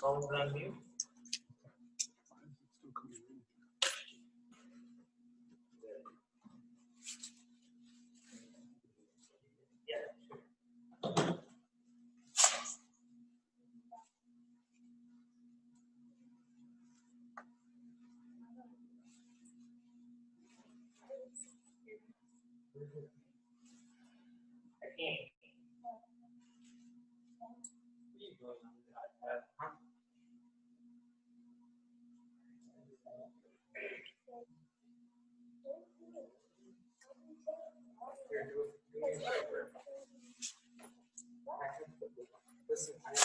phone's on mute. I can't. Listen, I have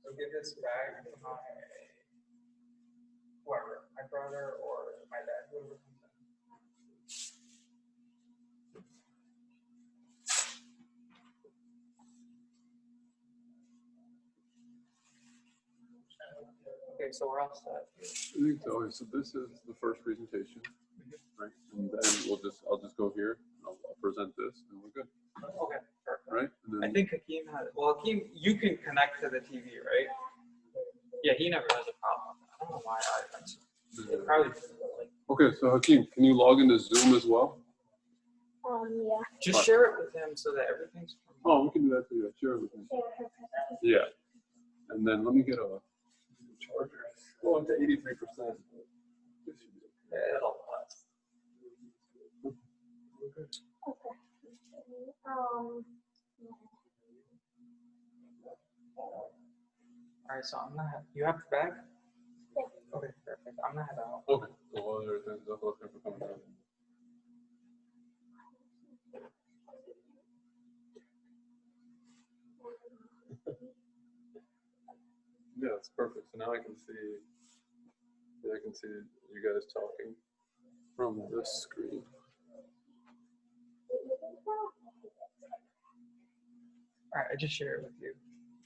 to give this back to my whoever, my brother or my dad, whoever comes in. Okay, so we're all set. I think so. Okay, so this is the first presentation, right? And then I'll just go here. I'll present this, and we're good. Okay, perfect. Right? And then, I think Hakeem has. Well, Hakeem, you can connect to the TV, right? Yeah, he never has a problem. I don't know why probably like. okay, so Hakeem, can you log into Zoom as well? Yeah. Just share it with him so that everything's. Oh, we can do that too. Yeah, share it with him. Yeah. And then let me get a charger. Go up to 83%. Yeah, it'll last. Okay. Okay. All right, so I'm gonna have. You have the bag? Yeah. Okay, perfect. I'm gonna head out. Okay. So while they're doing that, let's go for coming down. Yeah, it's perfect. So now I can see you guys talking from this screen. All right, I just shared it with you.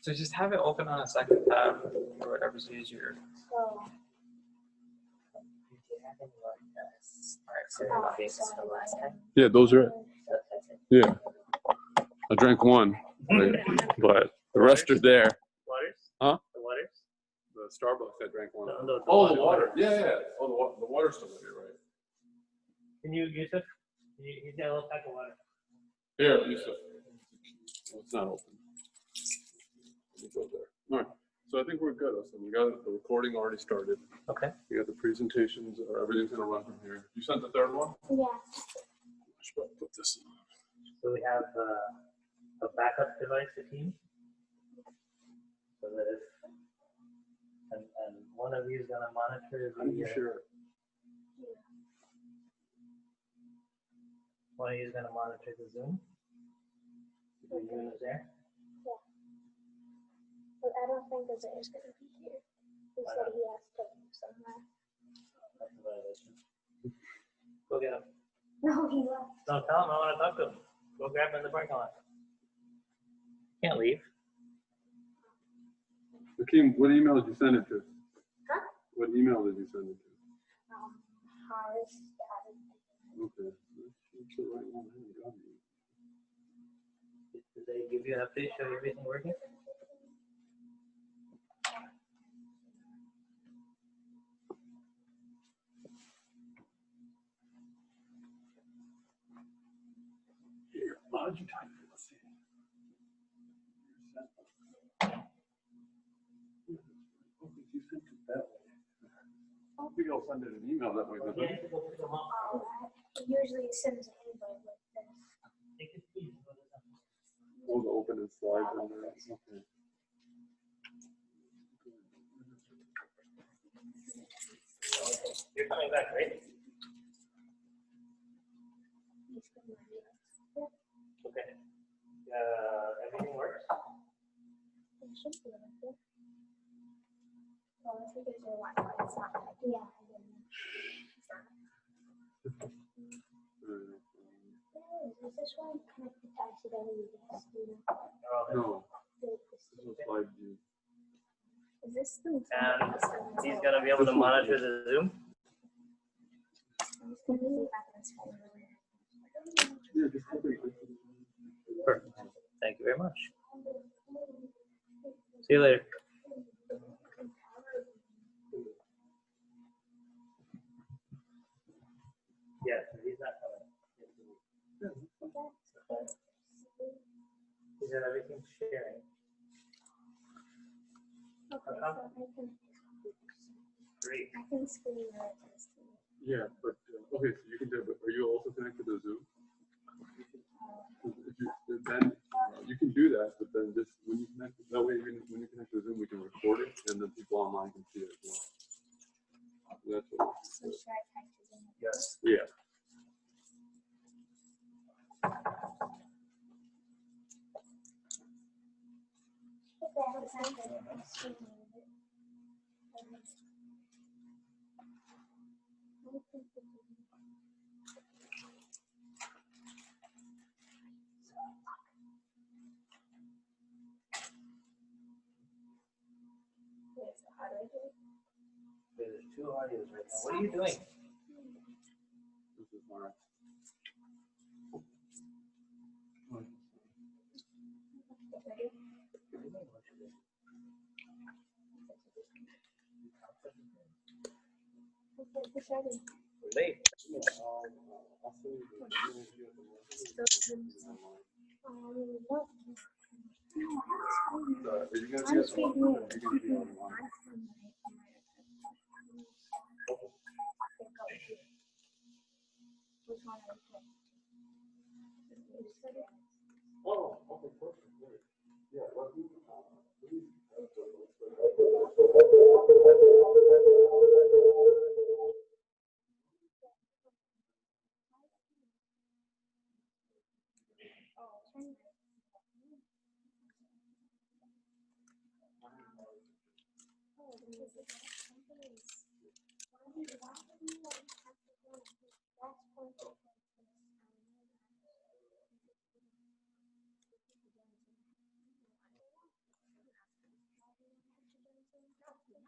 So just have it open on a second tab or whatever's easier. Yeah, those are it. Yeah. I drank one, but the rest are there. Waters? Huh? The waters? The Starbucks, I drank one. No, Oh, the water. Yeah. Oh, the water's still here, right? Can you, Yusuf? He's got a little pack of water. Here, Lisa. Oh, it's not open. Let me go there. All right. So I think we're good. So we got the recording already started. Okay. We got the presentations. Everything's gonna run from here. You sent the third one? Yeah. I should probably put this in. So we have a backup device for Teams. So that if, and one of you is going to monitor How do you share it? one of you is going to monitor the Zoom. Between you and Azar. Yeah. But I don't think Azar's going to be here. He said he has to go somewhere. That's a violation. Go get him. No, he left. No, tell him I want to talk to him. Go grab him in the parking lot. Can't leave. Hakeem, what email did you send it to? Huh? What email did you send it to? Harris. Okay. That's the right one. I haven't gotten it. Did they give you an update, show you everything working? Here, why don't you type it? Let's see. You sent it that way. Maybe I'll send it an email that way. Doesn't it? Usually sends an invite like this. Oh, the open and slide in there. Okay. You're coming back, right? Okay. Everything works? It should be like this. Well, I think there's a Wi-Fi. It's not like, yeah. Is this one connected to ICW? No. This was 5G. Is this the And he's going to be able to monitor the Zoom? Yeah, just open it. Perfect. Thank you very much. See you later. Yeah, he's not coming. He said everything's sharing. Okay, so Great. I can screen your test. Yeah, but okay, so you can do it. But are you also connected to Zoom? If you, then you can do that, but then just when you connect, that way when you connect to Zoom, we can record it, and then people online can see it as well. That's what. So should I type it in? Yes. Yeah. Okay, I'm excited. I'm screening it. Wait, so how do I do it? There's 2 audios right now. What are you doing? This is my. Ready? Okay, push ready. Late. I'll send you What? are you gonna be at the one? Or are you gonna be online? Which one are you Oh, okay, perfect. Great. Yeah, let me.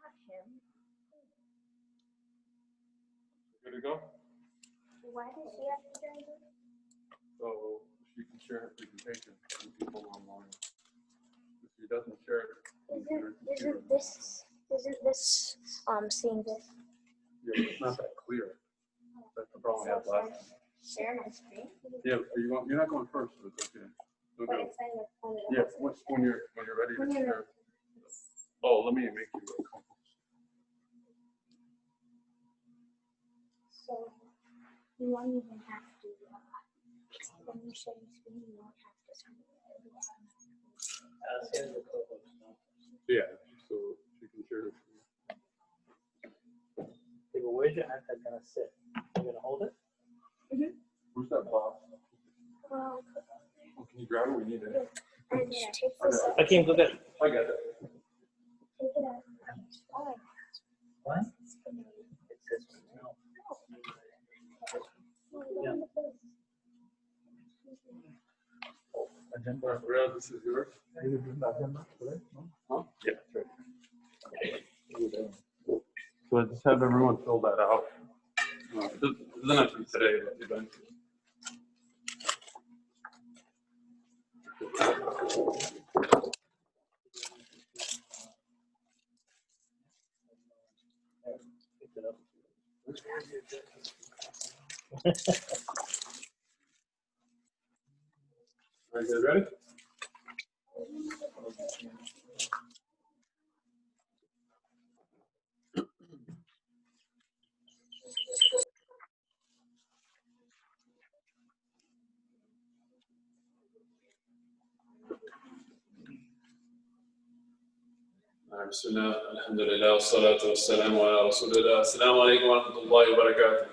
Not him. Good to go? Why does she have to join it? So she can share her presentation with people online. If she doesn't share it, on her computer, Isn't this seeing this? yeah, it's not that clear. That's the problem we had last time. Share my screen? Yeah, you're not going first, but it's okay. Don't But go. it's saying it's only Yeah, when you're ready to share. Oh, let me make you a couple. So you won't even have to, when you share your screen, you won't have to turn it on. Here's the co-host now. Yeah, so she can share her screen. Okay, but where's your iPad gonna sit? You're gonna hold it? Where's that box? Well, Oh, can you grab it? We need it. and take this, Hakeem, go get it. I got it. take it out. Oh, What? It's this one. No. Yeah. Agenda. Real, this is yours? Huh? Yeah, that's right. So I just have everyone fill that out. It doesn't have to be today, but eventually. Pick it up. Are you guys ready? بسم الله الحمد لله والصلاة والسلام على رسول الله. السلام عليكم ورحمة الله وبركاته.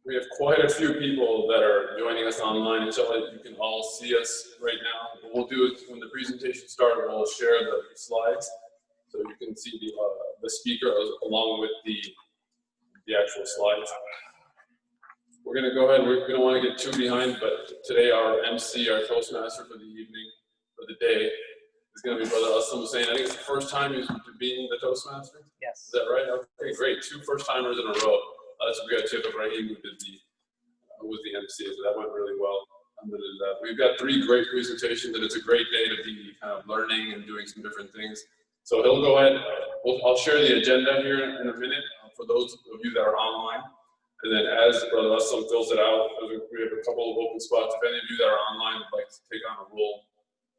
We have quite a few people that are joining us online. Inshallah, you can all see us right now. What we'll do is when the presentation starts, we'll share the slides so you can see the speaker along with the actual slides. We're going to go ahead. We don't want to get too behind, but today our MC, our Toastmaster for the evening, for the day, is going to be Brother Aslam Hussein. I think it's the first time he's being the Toastmaster. Yes. Is that right? Okay, great. 2 first-timers in a row. So we got Chip Ibrahim who was the MC, so that went really well. Alhamdulillah. We've got 3 great presentations, and it's a great day to be kind of learning and doing some different things. So he'll go ahead. I'll share the agenda here in a minute for those of you that are online. And then as Brother Assam fills it out, we have a couple of open spots. If any of you that are online would like to take on a role,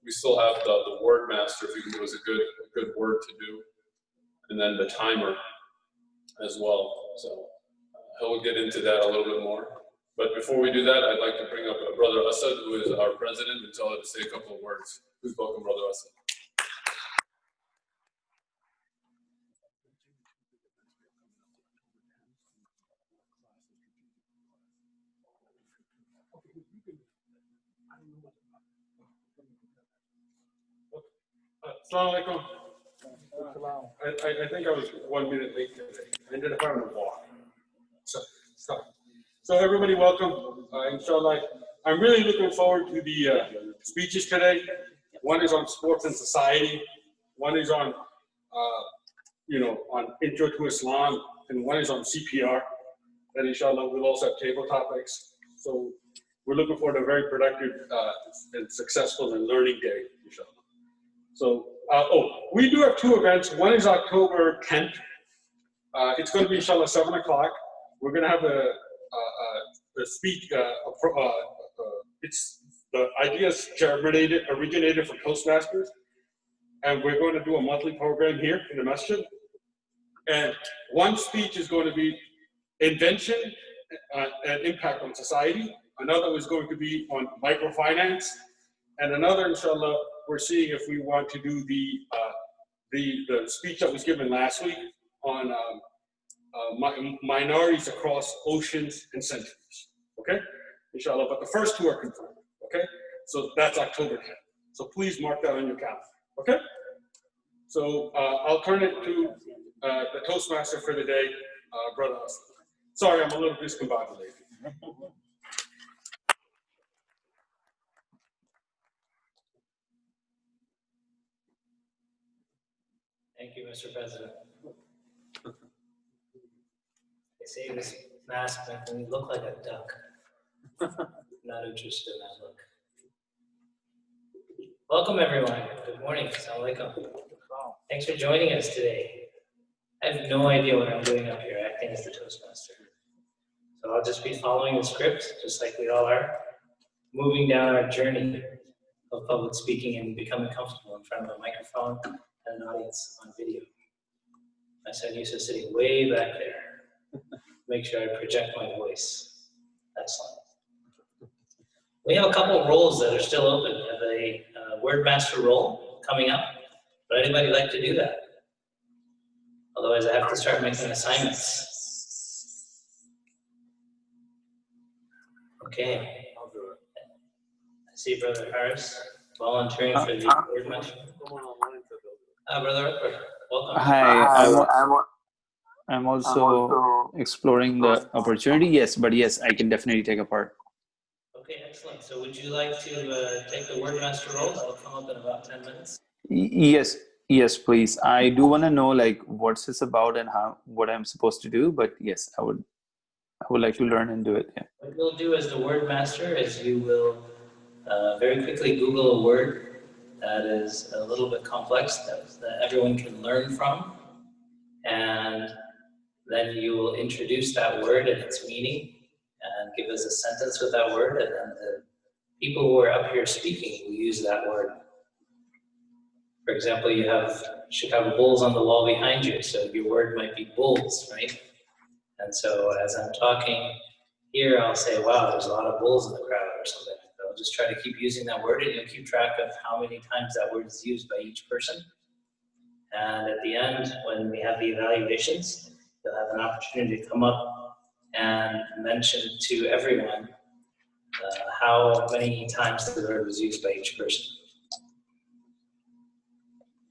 we still have the word master, if you can give us a good word to do. And then the timer as well. So he'll get into that a little bit more. But before we do that, I'd like to bring up Brother Asad, who is our president, and tell him to say a couple of words. Please welcome Brother Asad. Assalamu alaikum. I think I was 1 minute late today. I ended up having to walk. So everybody welcome, inshallah. I'm really looking forward to the speeches today. One is on sports and society. One is on, on intro to Islam. And one is on CPR. And inshallah, we'll also have table topics. So we're looking forward to a very productive and successful and learning day, inshallah. So, we do have 2 events. One is October 10th. It's going to be, inshallah, 7 o'clock. We're going to have a speech. It's the ideas originated from Toastmasters. And we're going to do a monthly program here in the masjid. And one speech is going to be invention and impact on society. Another is going to be on microfinance. And another, inshallah, we're seeing if we want to do the speech that was given last week on minorities across oceans and centuries, okay? Inshallah, but the first 2 are confirmed, okay? So that's October 10th. So please mark that on your calendar, okay? So I'll turn it to the Toastmaster for the day, Brother Hassan. Sorry, I'm a little discombobulated. Thank you, Mr. President. They say this mask makes me look like a duck. Not interested in that look. Welcome, everyone. Good morning. Assalamu alaikum. Thanks for joining us today. I have no idea what I'm doing up here, acting as the Toastmaster. So I'll just be following the script, just like we all are, moving down our journey of public speaking and becoming comfortable in front of a microphone and an audience on video. My son Yusuf sitting way back there. Make sure I project my voice. Excellent. We have a couple of roles that are still open. We have a word master role coming up. Would anybody like to do that? Otherwise, I have to start making assignments. Okay. I'll do it. I see Brother Harris volunteering for the word master. Brother Upper, welcome. Hi, I'm also exploring the opportunity. Yes, but yes, I can definitely take a part. Okay, excellent. So would you like to take the word master role? That'll come up in about 10 minutes. Yes, please. I do want to know like what's this about and what I'm supposed to do. But yes, I would like to learn and do it. Yeah. What you'll do as the word master is you will very quickly Google a word that is a little bit complex that everyone can learn from, and then you will introduce that word and its meaning and give us a sentence with that word, and then the people who are up here speaking will use that word. For example, you have Chicago Bulls on the wall behind you, so your word might be bulls, right? And so as I'm talking here, I'll say, wow, there's a lot of bulls in the crowd or something. I'll just try to keep using that word, and you'll keep track of how many times that word is used by each person. And at the end, when we have the evaluations, you'll have an opportunity to come up and mention to everyone how many times the word was used by each person.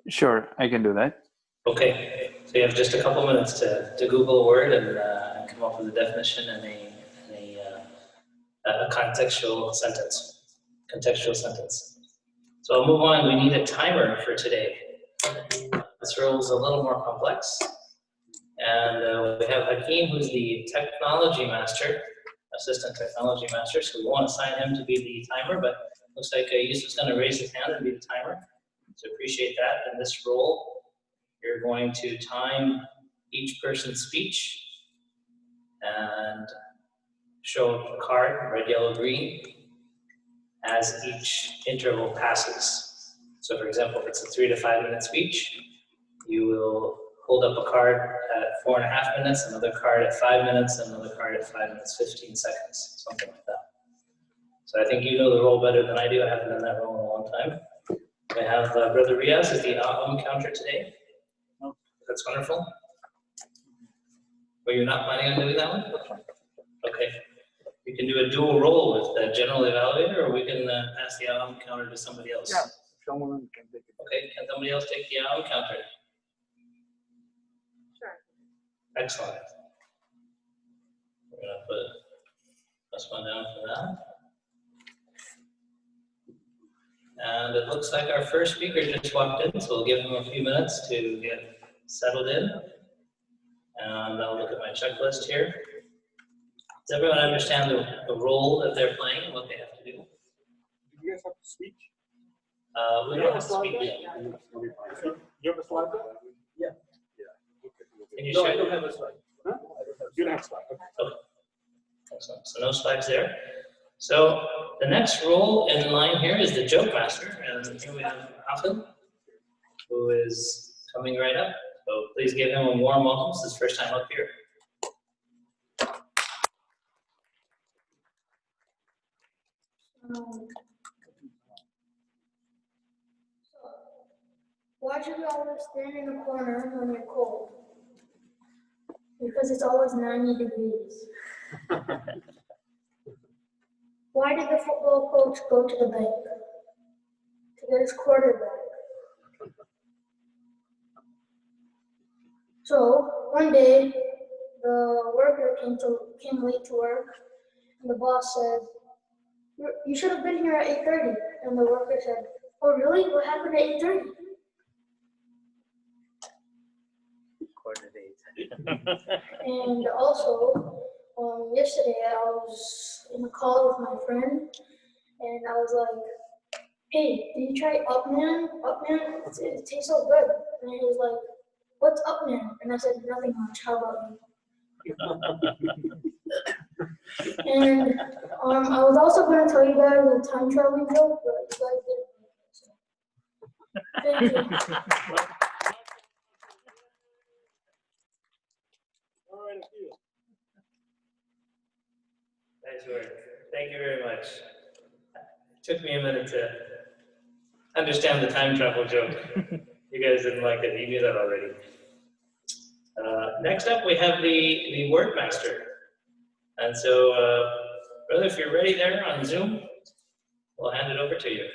Sure, I can do that. Okay, so you have just a couple minutes to Google a word and come up with a definition and a contextual sentence. So I'll move on. We need a timer for today. This role is a little more complex. And we have Hakeem, who's the technology master. assistant technology master, so we won't assign him to be the timer, but looks like Yusuf's going to raise his hand and be the timer. So appreciate that. In this role, you're going to time each person's speech and show a card, red, yellow, green, as each interval passes. So for example, if it's a 3 to 5 minute speech, you will hold up a card at 4.5 minutes, another card at 5 minutes, and another card at 5 minutes, 15 seconds, something like that. So I think you know the role better than I do. I haven't done that role in a long time. We have Brother Riaz as the counter today. That's wonderful. Were you not planning on doing that one? Okay. We can do a dual role with the general evaluator, or we can pass the counter to somebody else. Yeah, someone can take it. Okay, can somebody else take the counter? Sure. Excellent. We're gonna put this one down for that. And it looks like our first speaker just walked in, so we'll give him a few minutes to get settled in. And I'll look at my checklist here. Does everyone understand the role that they're playing and what they have to do? Do you guys have to speak? We don't have to speak. You have a slide deck? Yeah. Can you No, I share? don't have a slide. Huh? You don't have a slide. Okay. Excellent. So no slides there. So the next role in line here is the joke master, and here we have Afin, who is coming right up. So please give him a warm welcome. This is his first time up here. Why should you always stand in the corner when you're cold? Because it's always 90 degrees. Why did the football coach go to the bank? To get his quarterback. So one day, the worker came late to work, and the boss said, "You should have been here at 8:30." And the worker said, "Oh really? What happened at 8:30?" And also, yesterday I was in a call with my friend, and I was like, "Hey, did you try Upman? Upman, it tastes so good." And he was like, "What's Upman?" And I said, "Nothing much. How about you?" And I was also going to tell you guys a time traveling joke, but you guys didn't. So. Thank you. All right, Nice work. Thank you very much. It took me a minute to understand the time travel joke. You guys didn't like it. You knew that already. Next up, we have the word master. And so, brother, if you're ready there on Zoom, we'll hand it over to you.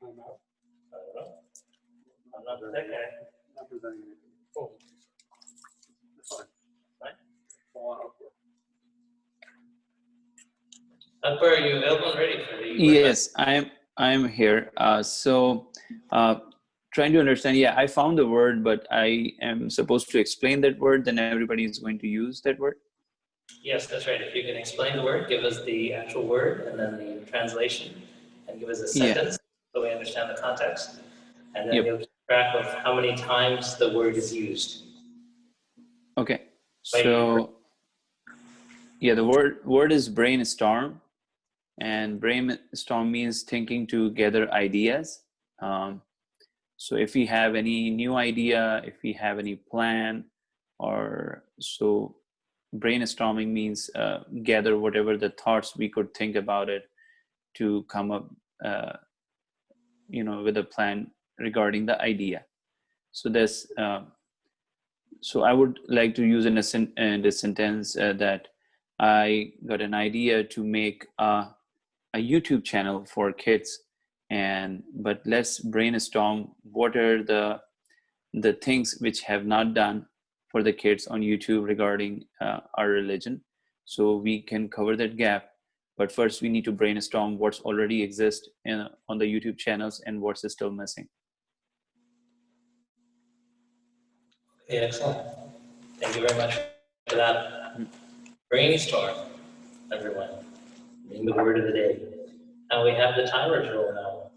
I don't know. I'm not the tech guy. Not presenting anything. Oh, that's fine. Right. Fall on upward. Akbar, are you available and ready for the word Yes, I'm here. Trying to understand. Yeah, I found the word, but I am supposed to explain that word. Then everybody is going to use that word. Yes, that's right. If you can explain the word, give us the actual word and then the translation, and give us a sentence so we understand the context. And then you'll keep track of how many times the word is used. Okay. So yeah, the word is brainstorm, and brainstorm means thinking to gather ideas. So if we have any new idea, if we have any plan, or so brainstorming means gather whatever the thoughts we could think about it to come up, with a plan regarding the idea. So this, so I would like to use in this sentence that I got an idea to make a YouTube channel for kids, but let's brainstorm what are the things which have not done for the kids on YouTube regarding our religion, so we can cover that gap. But first we need to brainstorm what's already exists on the YouTube channels and what's still missing. Okay, excellent. Thank you very much for that. Brainstorm, everyone. In the word of the day. Now we have the timer drill now.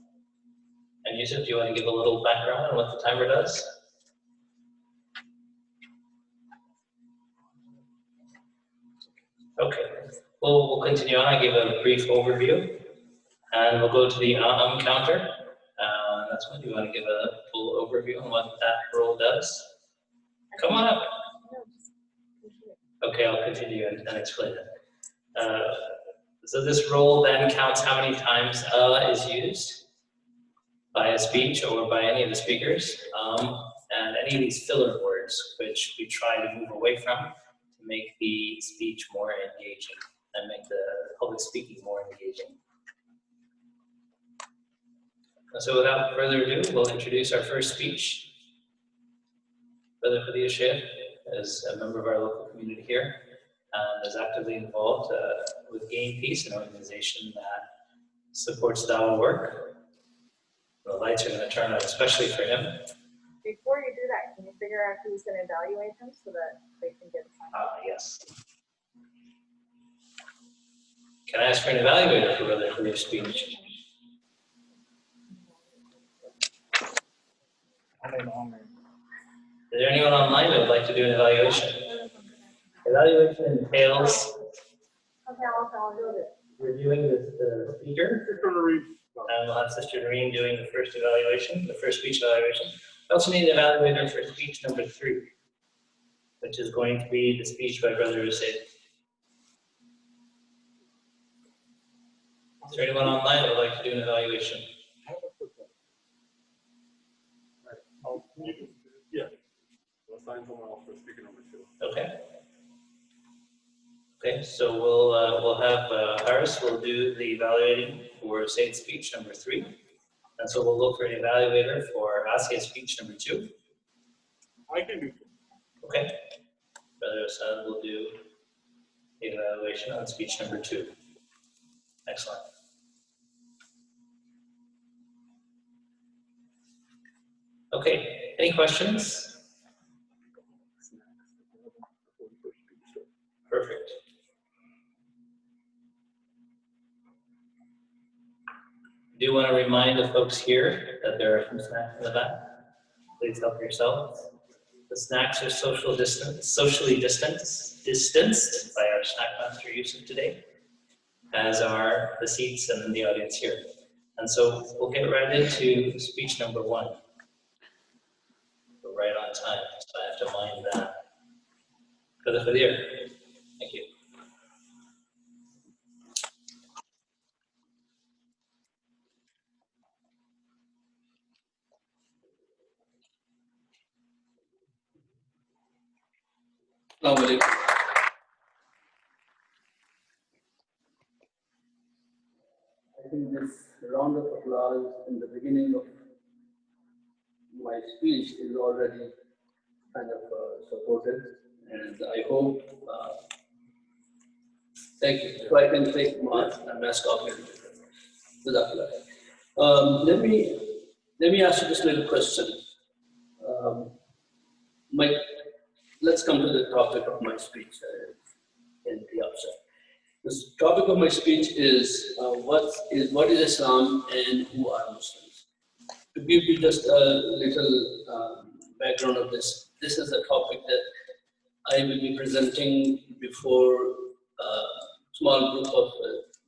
And Yusuf, do you want to give a little background on what the timer does? Okay, we'll continue on. I give a brief overview, and we'll go to the counter. That's when you want to give a full overview on what that role does. Come on up. Okay, I'll continue and explain it. So this role then counts how many times is used by a speech or by any of the speakers, and any of these filler words, which we try to move away from to make the speech more engaging and make the public speaking more engaging. So without further ado, we'll introduce our first speech. Brother Khadija Sheikh is a member of our local community here and is actively involved with Gain Peace, an organization that supports Dawah work. The lights are going to turn on especially for him. Before you do that, can you figure out who's going to evaluate him so that they can get assigned? Yes. Can I ask for an evaluator for Brother Khadij's speech? Is there anyone online that would like to do an evaluation? Evaluation entails Okay, I'll do it. reviewing the speaker, and we'll have Sister Noreen doing the first evaluation, the first speech evaluation. We also need an evaluator for speech number 3, which is going to be the speech by Brother Hussein. Is there anyone online that would like to do an evaluation? Yeah. Assign someone else for speaker number 2. Okay. Okay, so we'll have Harris will do the evaluating for Said's speech number 3. And so we'll look for an evaluator for Asia's speech number 2. I can do 2. Okay. Brother Assad will do the evaluation on speech number 2. Excellent. Okay, any questions? Perfect. I do want to remind the folks here that there are some snacks in the back. Please help yourselves. The snacks are socially distanced by our snack master Yusuf today, as are the seats and the audience here. And so we'll get right into speech number 1. We're right on time, so I have to mind that. Brother Khadir, thank you. Assalamu alaikum. I think this round of applause in the beginning of my speech is already kind of supported, and I hope, thank you. So I can take my mask off here. Let me ask you this little question. Let's come to the topic of my speech in the outset. The topic of my speech is what is Islam and who are Muslims. To give you just a little background of this, this is a topic that I will be presenting before a small group of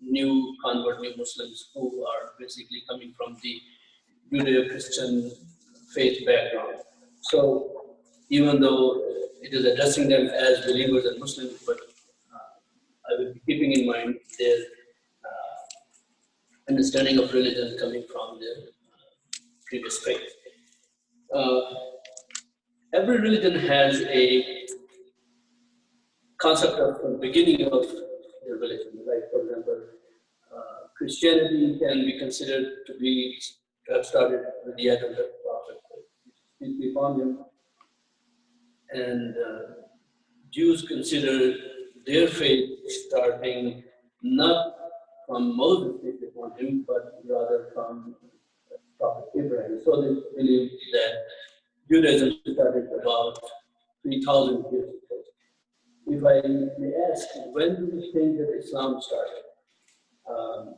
new convert, new Muslims who are basically coming from the Judeo-Christian faith background. So even though it is addressing them as believers and Muslims, but I will be keeping in mind their understanding of religion coming from their previous faith. Every religion has a concept of the beginning of their religion. Like, for example, Christianity can be considered to have started with the advent of the Prophet, peace be upon him. And Jews consider their faith starting not from Moses, peace be upon him, but rather from Prophet Abraham. So they believe that Judaism started about 3,000 years if I may ask, when do you think that Islam started?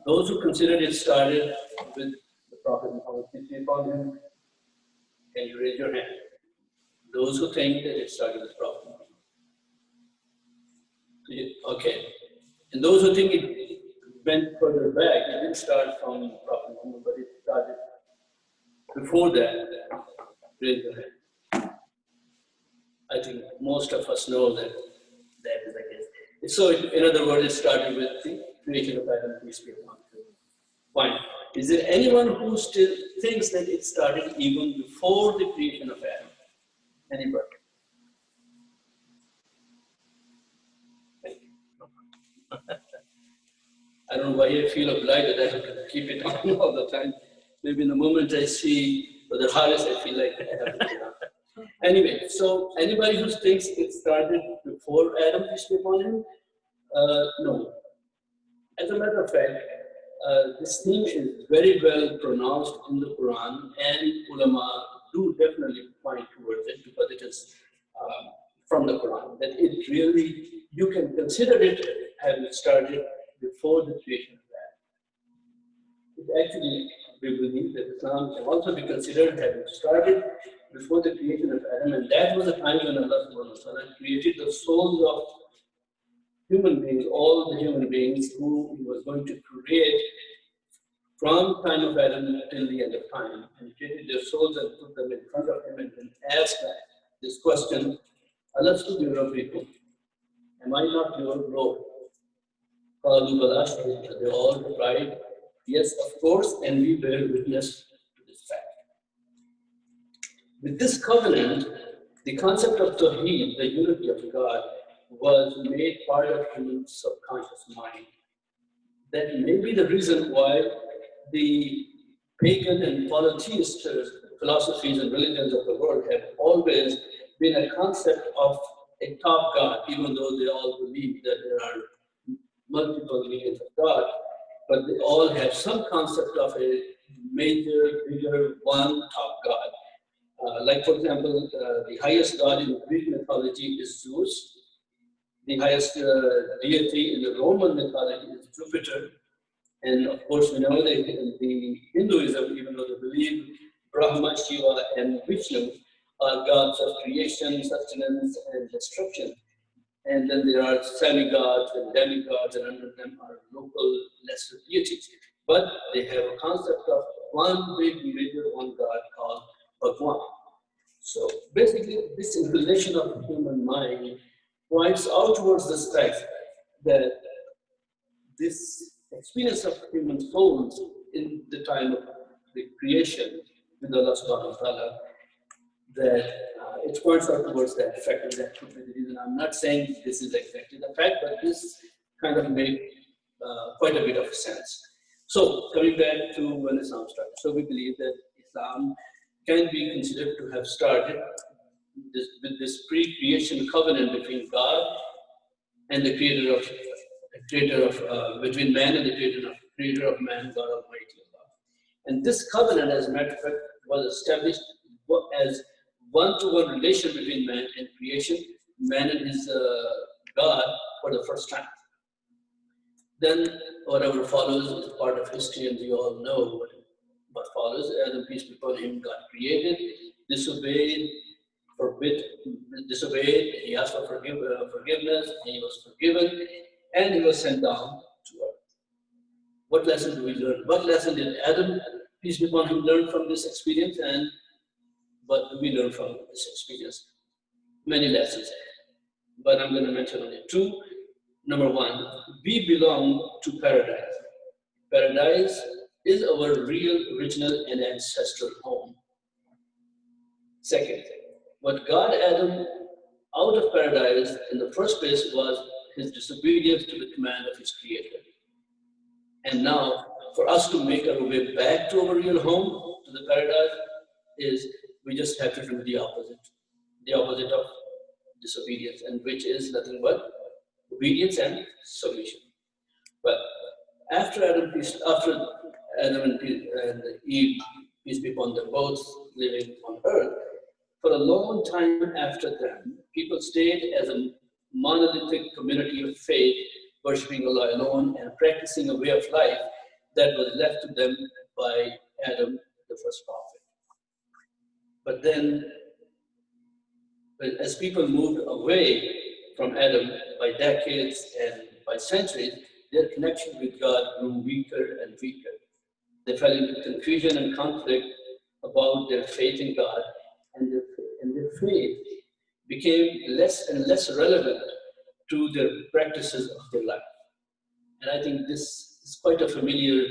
Those who consider it started with the Prophet Muhammad, peace be upon him, can you raise your hand? Those who think that it started with Prophet Muhammad. Okay. And those who think it went further back, it didn't start from Prophet Muhammad, but it started before that. Raise your hand. I think most of us know that that is the case. So, in other words, it started with the creation of Adam, peace be upon him. Fine. Is there anyone who still thinks that it started even before the creation of Adam? Anybody? I don't know why I feel obliged that I have to keep it on all the time. Maybe in the moment I see Brother Harris, I feel like I have to keep it on. Anyway, so anybody who thinks it started before Adam, peace be upon him, no. As a matter of fact, this theme is very well pronounced in the Quran, and ulama do definitely point towards it because it is from the Quran, that it really, you can consider it having started before the creation of man. It actually, we believe that Islam can also be considered having started before the creation of Adam, and that was the time when Allah subhanahu wa ta'ala created the souls of human beings, all the human beings who he was going to create from time of Adam till the end of time. And he created their souls and put them in front of him and then asked this question, Alastu bi rabbikum? Am I not your Lord? They all replied, yes, of course, and we bear witness to this fact. With this covenant, the concept of Tawheed, the unity of God, was made part of human subconscious mind. That may be the reason why the pagan and polytheist philosophies and religions of the world have always been a concept of a top God, even though they all believe that there are multiple meanings of God, but they all have some concept of a major, bigger, one top God. Like, for example, the highest god in Greek mythology is Zeus. The highest deity in the Roman mythology is Jupiter. And of course, we know that the Hinduism, even though they believe Brahma, Shiva, and Vishnu are gods of creation, sustenance, and destruction. And then there are semi-gods and demigods, and under them are local lesser deities. But they have a concept of one big, major, one God called Bhagwan. So basically, this inclination of the human mind points out towards this fact that this experience of human souls in the time of the creation with Allah subhanahu wa ta'ala, that it points out towards that fact, and that could be the reason. I'm not saying this is exactly the fact, but this kind of made quite a bit of sense. So coming back to when Islam started. So we believe that Islam can be considered to have started with this pre-creation covenant between God and the creator of between man and the creator of man, God Almighty Allah. And this covenant, as a matter of fact, was established as one-to-one relation between man and creation, man and his God for the first time. Then whatever follows is part of history, and we all know what follows. Adam, peace be upon him, God created, disobeyed, he asked for forgiveness, he was forgiven, and he was sent down to earth. What lesson do we learn? What lesson did Adam, peace be upon him, learn from this experience, and what do we learn from this experience? Many lessons, but I'm going to mention only two. Number one, we belong to paradise. Paradise is our real, original, and ancestral home. Second, what got Adam out of paradise in the first place was his disobedience to the command of his creator. And now, for us to make our way back to our real home, to the paradise, is we just have to do the opposite of disobedience, and which is nothing but obedience and submission. But after Adam and Eve, peace be upon them both, living on earth, for a long time after them, people stayed as a monolithic community of faith, worshipping Allah alone and practicing a way of life that was left to them by Adam, the first prophet. But then, as people moved away from Adam by decades and by centuries, their connection with God grew weaker and weaker. They fell into confusion and conflict about their faith in God, and their faith became less and less relevant to their practices of their life. And I think this is quite a familiar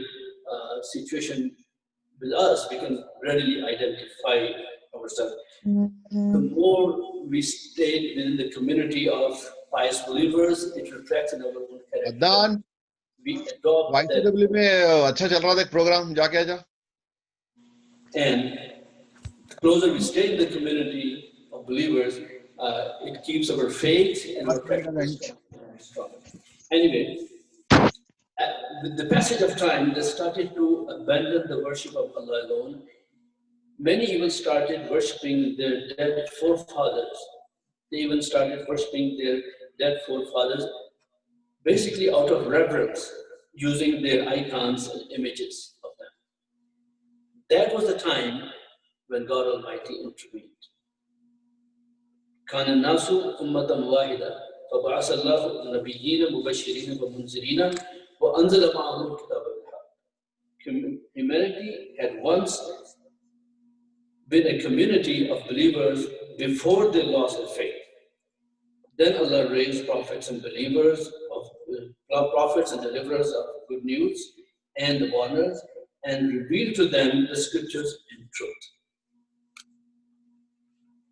situation with us. We can readily identify ourselves. The more we stay within the community of pious believers, it reflects in our own character. Adnan We adopt that, ICW में अच्छा चल रहा था एक programme जाके आजा and the closer we stay in the community of believers, it keeps our faith and our practice strong. Anyway, with the passage of time, they started to abandon the worship of Allah alone. Many even started worshiping their dead forefathers. They even started worshiping their dead forefathers, basically out of reverence, using their icons and images of them. That was the time when God Almighty intervened. كان الناس أمة واحدة فبعث الله النبيين مبشرين ومنذرين وأنزل معهم الكتاب بالحق. Humanity had once been a community of believers before they lost their faith. Then Allah raised prophets and believers, prophets and deliverers of good news and the warners, and revealed to them the scriptures in truth.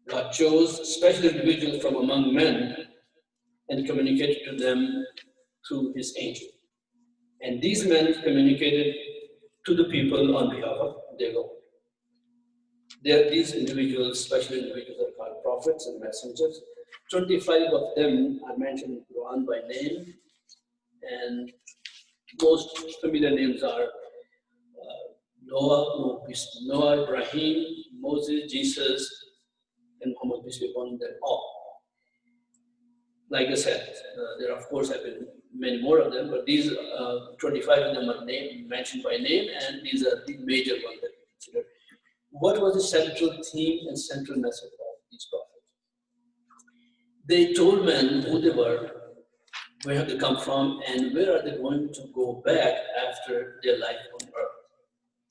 God chose special individuals from among men and communicated to them through his angel. And these men communicated to the people on behalf of their Lord. These individuals, special individuals, are called prophets and messengers. 25 of them are mentioned in the Quran by name, and most familiar names are Noah, Ibrahim, Moses, Jesus, and Muhammad, peace be upon them all. Like I said, there of course have been many more of them, but these 25 of them are mentioned by name, and these are the major ones that we consider. What was the central theme and central message of these prophets? They told men who they were, where have they come from, and where are they going to go back after their life on earth.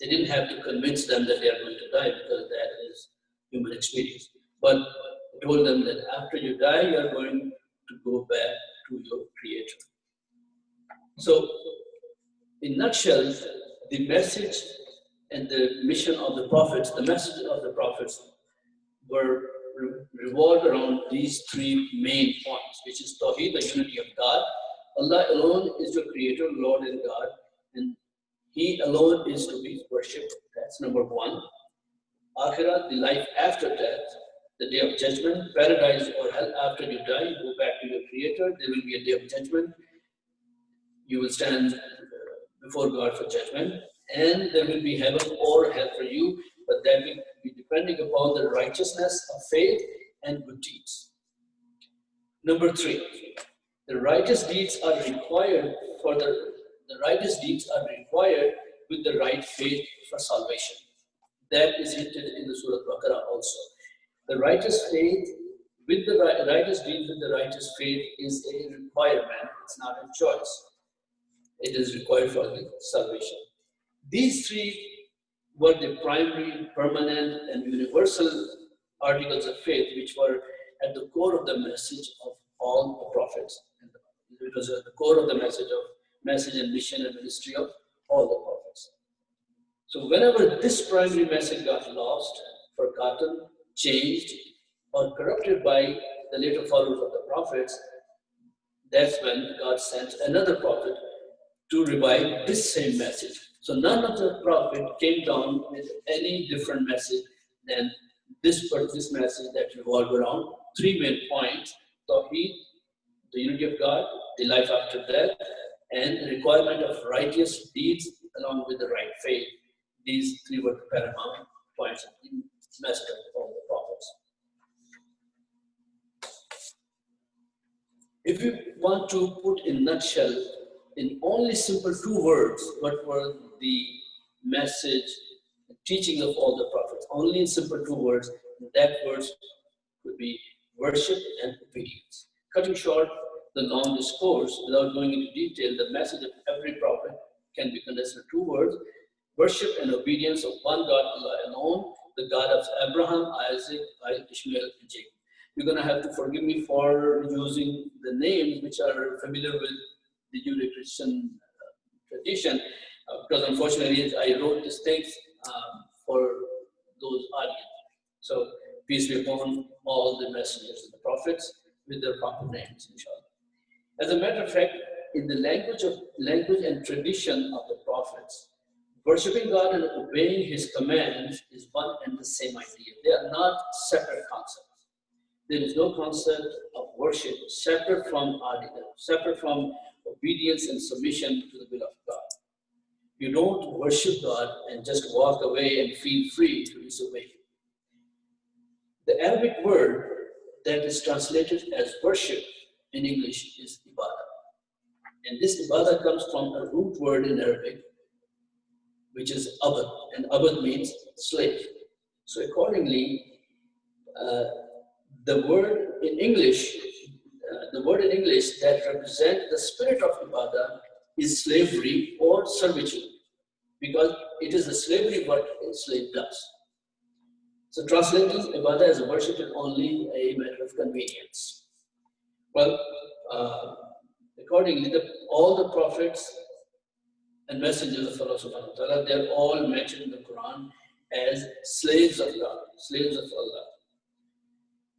They didn't have to convince them that they are going to die, because that is human experience. But they told them that after you die, you are going to go back to your Creator. So, in a nutshell, the message and the mission of the prophets, the message of the prophets were revolved around these three main points, which is Tawheed, the unity of God. Allah alone is your Creator, Lord and God, and He alone is to be worshipped. That's number one. Akhirah, the life after death, the day of judgment, paradise or hell after you die, you go back to your Creator, there will be a day of judgment. You will stand before God for judgment, and there will be heaven or hell for you, but that will be depending upon the righteousness of faith and good deeds. Number three, the righteous deeds are required with the right faith for salvation. That is hinted in the Surah Baqarah also. The righteous faith with the righteous deeds with the righteous faith is a requirement. It's not a choice. It is required for the salvation. These three were the primary, permanent, and universal articles of faith, which were at the core of the message of all the prophets. It was at the core of the message and mission and ministry of all the prophets. So whenever this primary message got lost, forgotten, changed, or corrupted by the later followers of the prophets, that's when God sent another prophet to revive this same message. So none of the prophet came down with any different message than this message that revolved around three main points: Tawheed, the unity of God, the life after death, and the requirement of righteous deeds along with the right faith. These three were the paramount points of the message of all the prophets. If you want to put in nutshell, in only simple 2 words, what were the message, the teaching of all the prophets? Only in simple 2 words, that words could be worship and obedience. Cutting short the long discourse, without going into detail, the message of every prophet can be condensed in 2 words: worship and obedience of one God, Allah alone, the God of Abraham, Isaac, Ishmael, and Jacob. You're going to have to forgive me for using the names which are familiar with the Judeo-Christian tradition, because unfortunately I wrote this text for those audience. So peace be upon all the messengers and the prophets with their proper names, inshallah. As a matter of fact, in the language and tradition of the prophets, worshiping God and obeying His commands is one and the same idea. They are not separate concepts. There is no concept of worship separate from obedience and submission to the will of God. You don't worship God and just walk away and feel free to disobey Him. The Arabic word that is translated as worship in English is ibadah. And this ibadah comes from a root word in Arabic, which is abad, and abad means slave. So accordingly, the word in English that represents the spirit of ibadah is slavery or servitude, because it is the slavery what a slave does. So translating ibadah as a worship is only a matter of convenience. Well, accordingly, all the prophets and messengers of Allah subhanahu wa ta'ala, they're all mentioned in the Quran as slaves of God, slaves of Allah.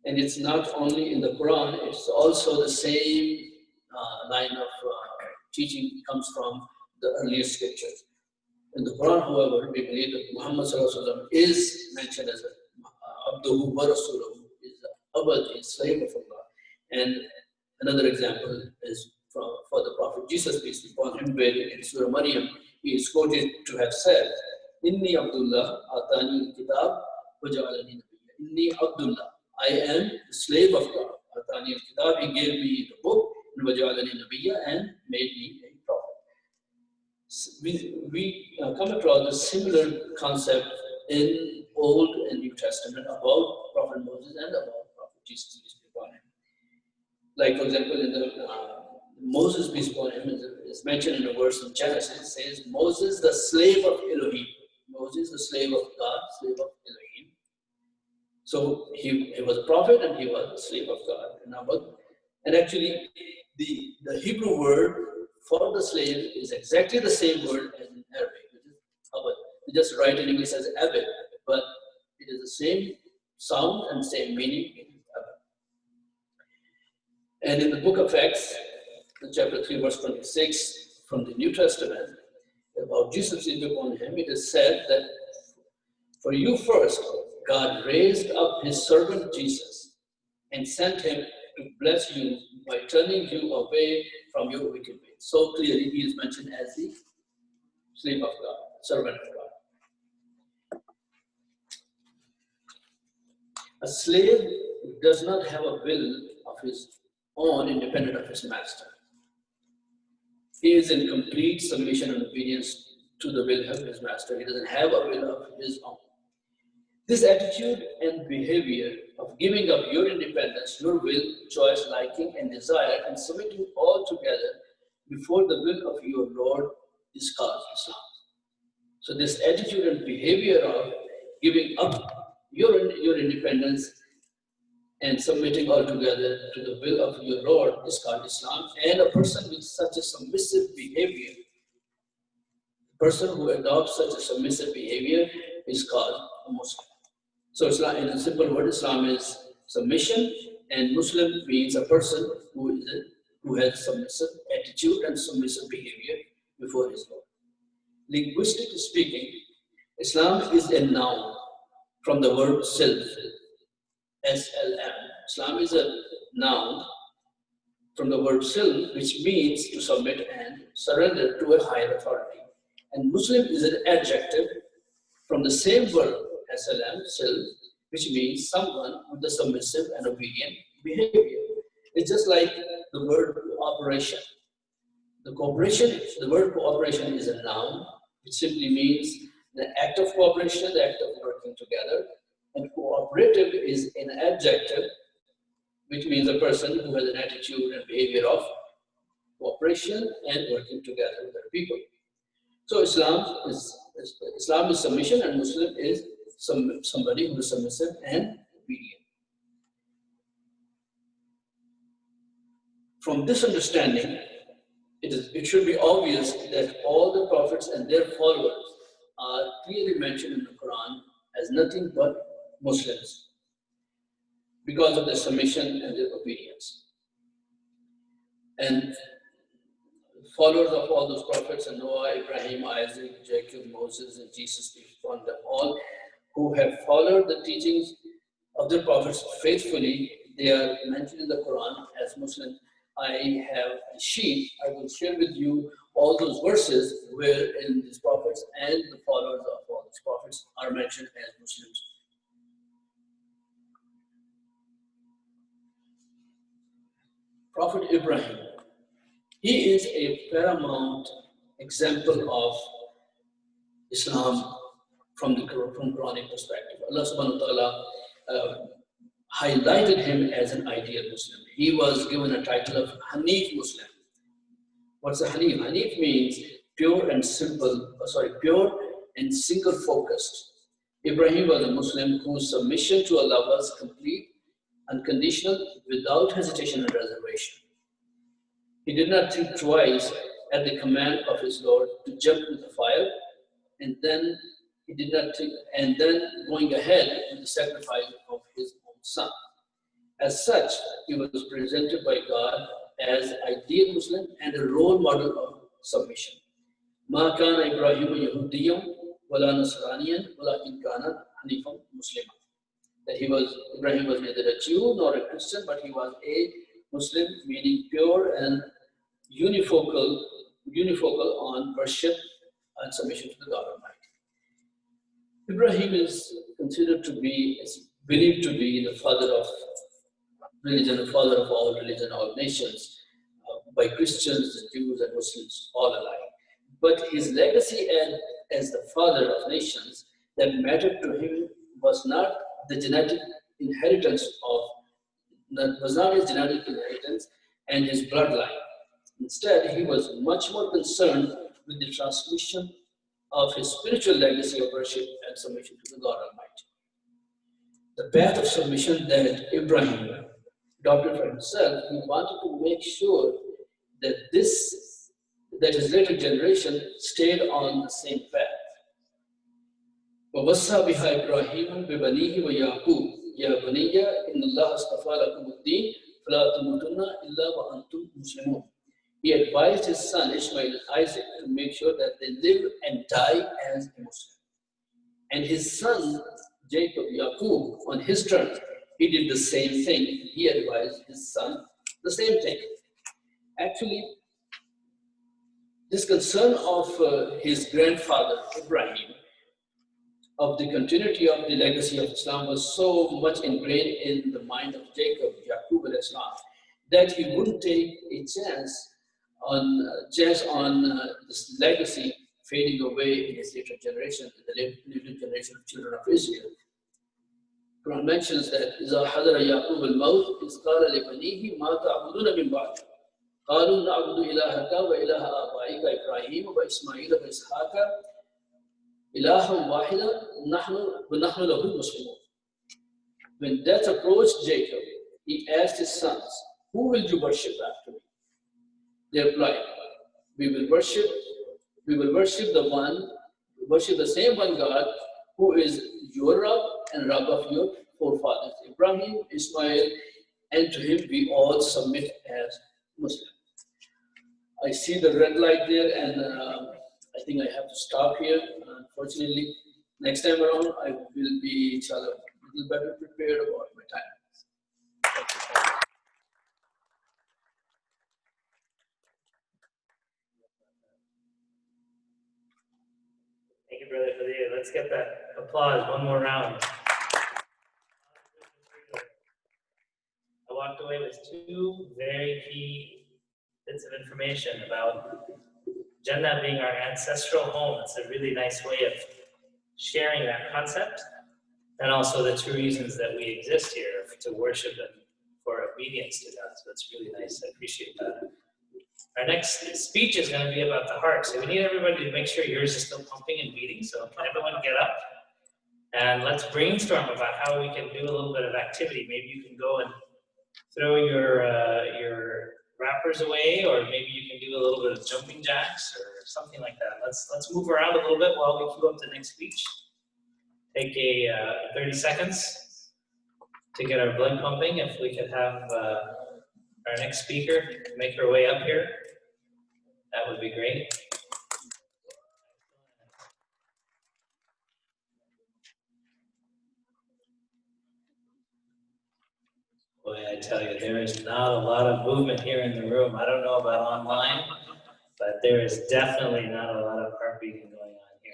And it's not only in the Quran, it's also the same line of teaching comes from the earlier scriptures. In the Quran, however, we believe that Muhammad sallallahu alaihi wasallam is mentioned as Abduhu wa Rasuluhu, is Abad, is slave of Allah. And another example is for the Prophet Jesus, peace be upon him, where in Surah Maryam, he is quoted to have said, Inni Abdullah, Atani al-Kitab, wa ja'alani nabiyya. Inni Abdullah, I am the slave of God. Atani al-Kitab, he gave me the book, and wa ja'alani nabiyya, and made me a prophet. We come across a similar concept in Old and New Testament about Prophet Moses and about Prophet Jesus, peace be upon him. Like, for example, in the Moses, peace be upon him, is mentioned in a verse in Genesis. It says, Moses, the slave of Elohim. Moses, the slave of God, slave of Elohim. So he was a prophet and he was a slave of God. And actually, the Hebrew word for the slave is exactly the same word as in Arabic, which is abad. We just write in English as abad, but it is the same sound and same meaning. And in the book of Acts, in chapter 3, verse 26, from the New Testament, about Jesus upon him, it is said that for you first, God raised up his servant Jesus and sent him to bless you by turning you away from your wicked ways. So clearly, he is mentioned as the slave of God, servant of God. A slave does not have a will of his own independent of his master. He is in complete submission and obedience to the will of his master. He doesn't have a will of his own. This attitude and behavior of giving up your independence, your will, choice, liking, and desire, and submitting all together before the will of your Lord is called Islam. So this attitude and behavior of giving up your independence and submitting all together to the will of your Lord is called Islam. And a person with such a submissive behavior, a person who adopts such a submissive behavior is called a Muslim. So Islam, in a simple word, Islam is submission, and Muslim means a person who has submissive attitude and submissive behavior before his Lord. Linguistically speaking, Islam is a noun from the word self, S-L-M. Islam is a noun from the word self, which means to submit and surrender to a higher authority. And Muslim is an adjective from the same word, S-L-M, self, which means someone with a submissive and obedient behavior. It's just like the word cooperation. The word cooperation is a noun, which simply means the act of cooperation, the act of working together. And cooperative is an adjective, which means a person who has an attitude and behavior of cooperation and working together with other people. So Islam is submission, and Muslim is somebody who is submissive and obedient. From this understanding, it should be obvious that all the prophets and their followers are clearly mentioned in the Quran as nothing but Muslims because of their submission and their obedience. And followers of all those prophets, and Noah, Ibrahim, Isaac, Jacob, Moses, and Jesus, peace be upon them all, who have followed the teachings of the prophets faithfully, they are mentioned in the Quran as Muslims. I have a sheet. I will share with you all those verses wherein these prophets and the followers of all these prophets are mentioned as Muslims. Prophet Ibrahim, he is a paramount example of Islam from Quranic perspective. Allah subhanahu wa ta'ala highlighted him as an ideal Muslim. He was given a title of Hanif Muslim. What's a Hanif? Hanif means pure and single focused. Ibrahim was a Muslim whose submission to Allah was complete, unconditional, without hesitation and reservation. He did not think twice at the command of his Lord to jump into the fire, and then going ahead with the sacrifice of his own son. As such, he was presented by God as an ideal Muslim and a role model of submission. Ma kana Ibrahim Yahudiyan wala Nasraniyan walakin kana Hanifan Muslima. That Ibrahim was neither a Jew nor a Christian, but he was a Muslim, meaning pure and unifocal on worship and submission to the God Almighty. Ibrahim is believed to be the father of religion, the father of all religion, all nations, by Christians, Jews, and Muslims all alike. But his legacy as the father of nations that mattered to him was not his genetic inheritance and his bloodline. Instead, he was much more concerned with the transmission of his spiritual legacy of worship and submission to the God Almighty. The path of submission that Ibrahim adopted for himself, he wanted to make sure that his later generation stayed on the same path. وَوَصَّى بِهَا إِبْرَاهِيمُ بِبَنِيهِ وَيَعْقُوبَ يَا بَنِيَّ إِنَّ اللَّهَ اصْطَفَى لَكُمُ الدِّينَ فَلَا تَمُوتُنَّ إِلَّا وَأَنْتُمْ مُسْلِمُونَ. He advised his son Ishmael and Isaac to make sure that they live and die as a Muslim. And his son Jacob, Yaqub, on his turn, he did the same thing. He advised his son the same thing. Actually, this concern of his grandfather Ibrahim of the continuity of the legacy of Islam was so much ingrained in the mind of Jacob, Yaqub al-Islam, that he wouldn't take a chance on this legacy fading away in his later generation, in the later generation of children of Israel. Quran mentions that إِذَا حَضَرَ يَعْقُوبَ الْمَوْتِ إِذْ قَالَ لِبَنِيهِ مَا تَعْبُدُونَ مِنْ بَعْدِي قَالُوا نَعْبُدُ إِلَهَكَ وَإِلَهَ آبَائِكَ إِبْرَاهِيمَ وَإِسْمَاعِيلَ وَإِسْحَاقَ إِلَهًا وَاحِدًا وَنَحْنُ لَهُ مُسْلِمُونَ. When death approached Jacob, he asked his sons, "Who will you worship after me?" They replied, We will worship the same one God who is your Rabb and Rabb of your forefathers, Ibrahim, Ismail, and to him we all submit as Muslims. I see the red light there, and I think I have to stop here. Unfortunately, next time around I will be a little better prepared about my time. Thank you, Brother Khalil. Let's get that applause one more round. walked away with 2 very key bits of information about Jannah being our ancestral home. It's a really nice way of sharing that concept, and also the 2 reasons that we exist here, to worship and for obedience to God. So it's really nice. I appreciate that. Our next speech is going to be about the heart. So we need everybody to make sure yours is still pumping and beating. So can everyone get up? And let's brainstorm about how we can do a little bit of activity. Maybe you can go and throw your wrappers away, or maybe you can do a little bit of jumping jacks or something like that. Let's move around a little bit while we queue up the next speech. Take a 30 seconds to get our blood pumping. If we could have our next speaker make her way up here, that would be great. Boy, I tell you, there is not a lot of movement here in the room. I don't know about online, but there is definitely not a lot of heart beating going on here.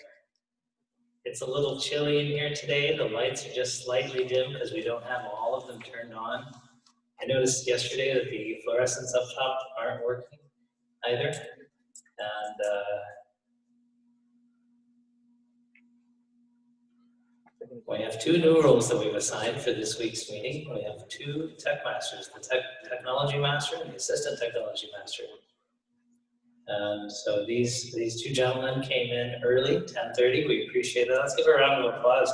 It's a little chilly in here today. The lights are just slightly dim because we don't have all of them turned on. I noticed yesterday that the fluorescents up top aren't working either. And we have 2 new roles that we've assigned for this week's meeting. We have 2 tech masters, the technology master and the assistant technology master. So these 2 gentlemen came in early, 10:30. We appreciate that. Let's give a round of applause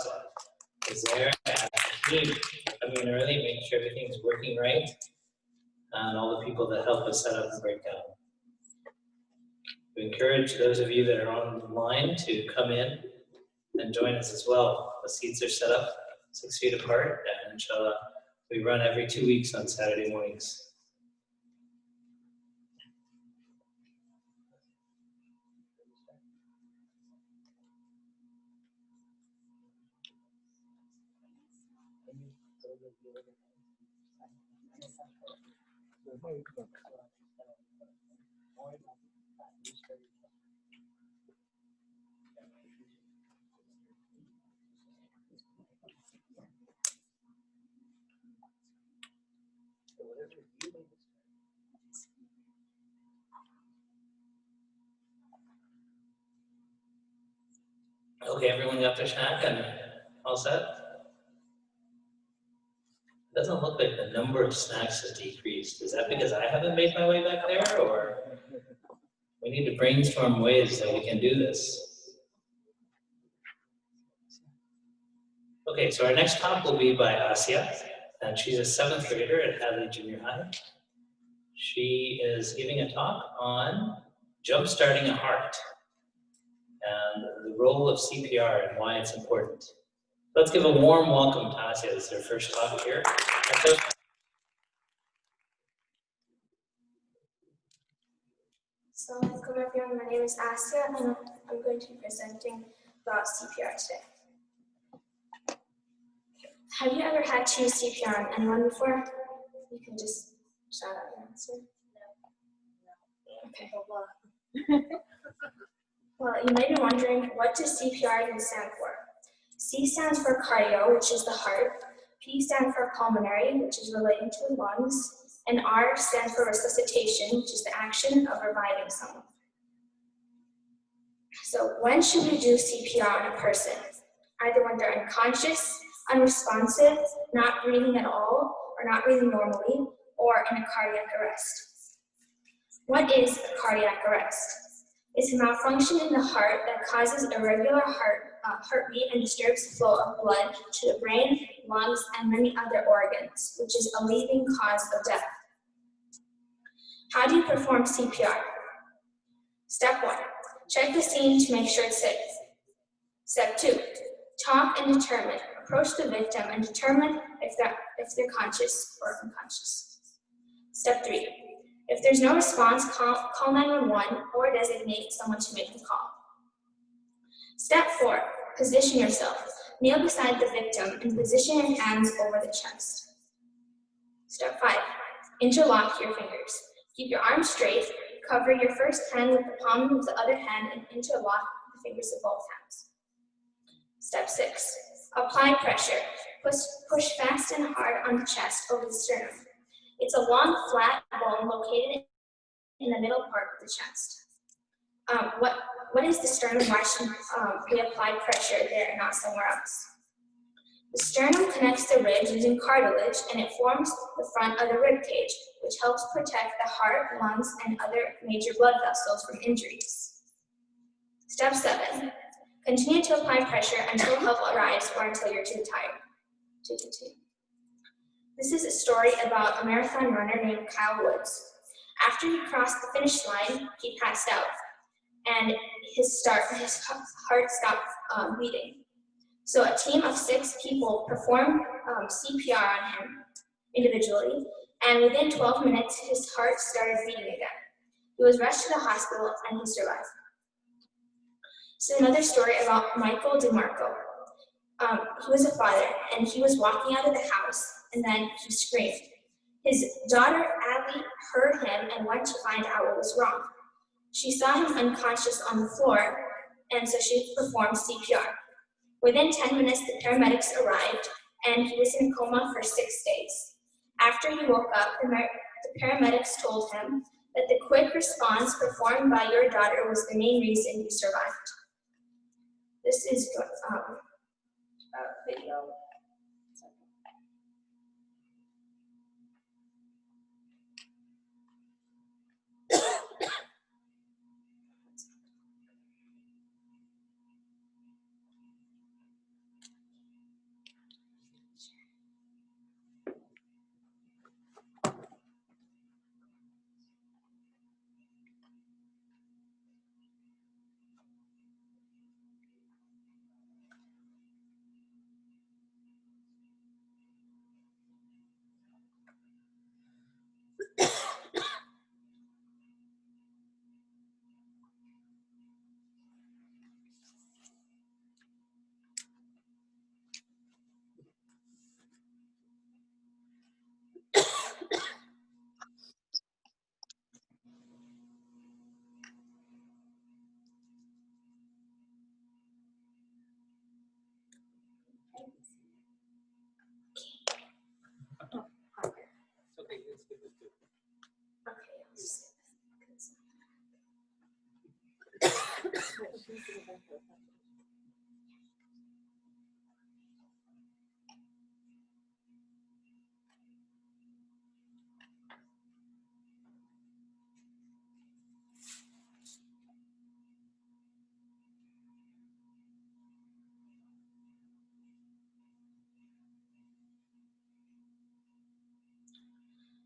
to Zaire and the team coming in early, making sure everything's working right, and all the people that help us set up the breakdown. We encourage those of you that are online to come in and join us as well. The seats are set up 6 feet apart, and inshallah, we run every 2 weeks on Saturday mornings. Okay, everyone got their snack and all set? It doesn't look like the number of snacks has decreased. Is that because I haven't made my way back there, or we need to brainstorm ways that we can do this? Okay, so our next talk will be by Asya, and she's a 7th grader at Hadley Junior High. She is giving a talk on jump-starting a heart and the role of CPR and why it's important. Let's give a warm welcome to Asya. This is her first talk here. Assalamu alaikum everyone, my name is Asya and I'm going to be presenting about CPR today. Have you ever had to use CPR on anyone before? You can just shout out your answer. No. Okay. Well, you might be wondering, what does CPR even stand for? C stands for cardio, which is the heart. P stands for pulmonary, which is related to the lungs. And R stands for resuscitation, which is the action of reviving someone. So when should we do CPR on a person? Either when they're unconscious, unresponsive, not breathing at all, or not breathing normally, or in a cardiac arrest. What is a cardiac arrest? It's a malfunction in the heart that causes irregular heartbeat and disturbs the flow of blood to the brain, lungs, and many other organs, which is a leading cause of death. How do you perform CPR? Step 1, check the scene to make sure it's safe. Step 2, talk and determine. Approach the victim and determine if they're conscious or unconscious. Step 3, if there's no response, call 911 or designate someone to make the call. Step 4, position yourself. Kneel beside the victim and position your hands over the chest. Step 5, interlock your fingers. Keep your arms straight, cover your first hand with the palm of the other hand and interlock the fingers of both hands. Step 6, apply pressure. Push fast and hard on the chest over the sternum. It's a long, flat bone located in the middle part of the chest. What is the sternum? Why should we apply pressure there and not somewhere else? The sternum connects the ribs using cartilage, and it forms the front of the rib cage, which helps protect the heart, lungs, and other major blood vessels from injuries. Step 7. Continue to apply pressure until help arrives or until you're too tired to continue. This is a story about a marathon runner named Kyle Woods. After he crossed the finish line, he passed out, and his heart stopped beating. So a team of 6 people performed CPR on him individually, and within 12 minutes, his heart started beating again. He was rushed to the hospital, and he survived. So another story about Michael DeMarco. He was a father, and he was walking out of the house, and then he screamed. His daughter, Abby, heard him and went to find out what was wrong. She saw him unconscious on the floor, and so she performed CPR. Within 10 minutes, the paramedics arrived, and he was in a coma for 6 days. After he woke up, the paramedics told him that the quick response performed by your daughter was the main reason you survived. This is a video.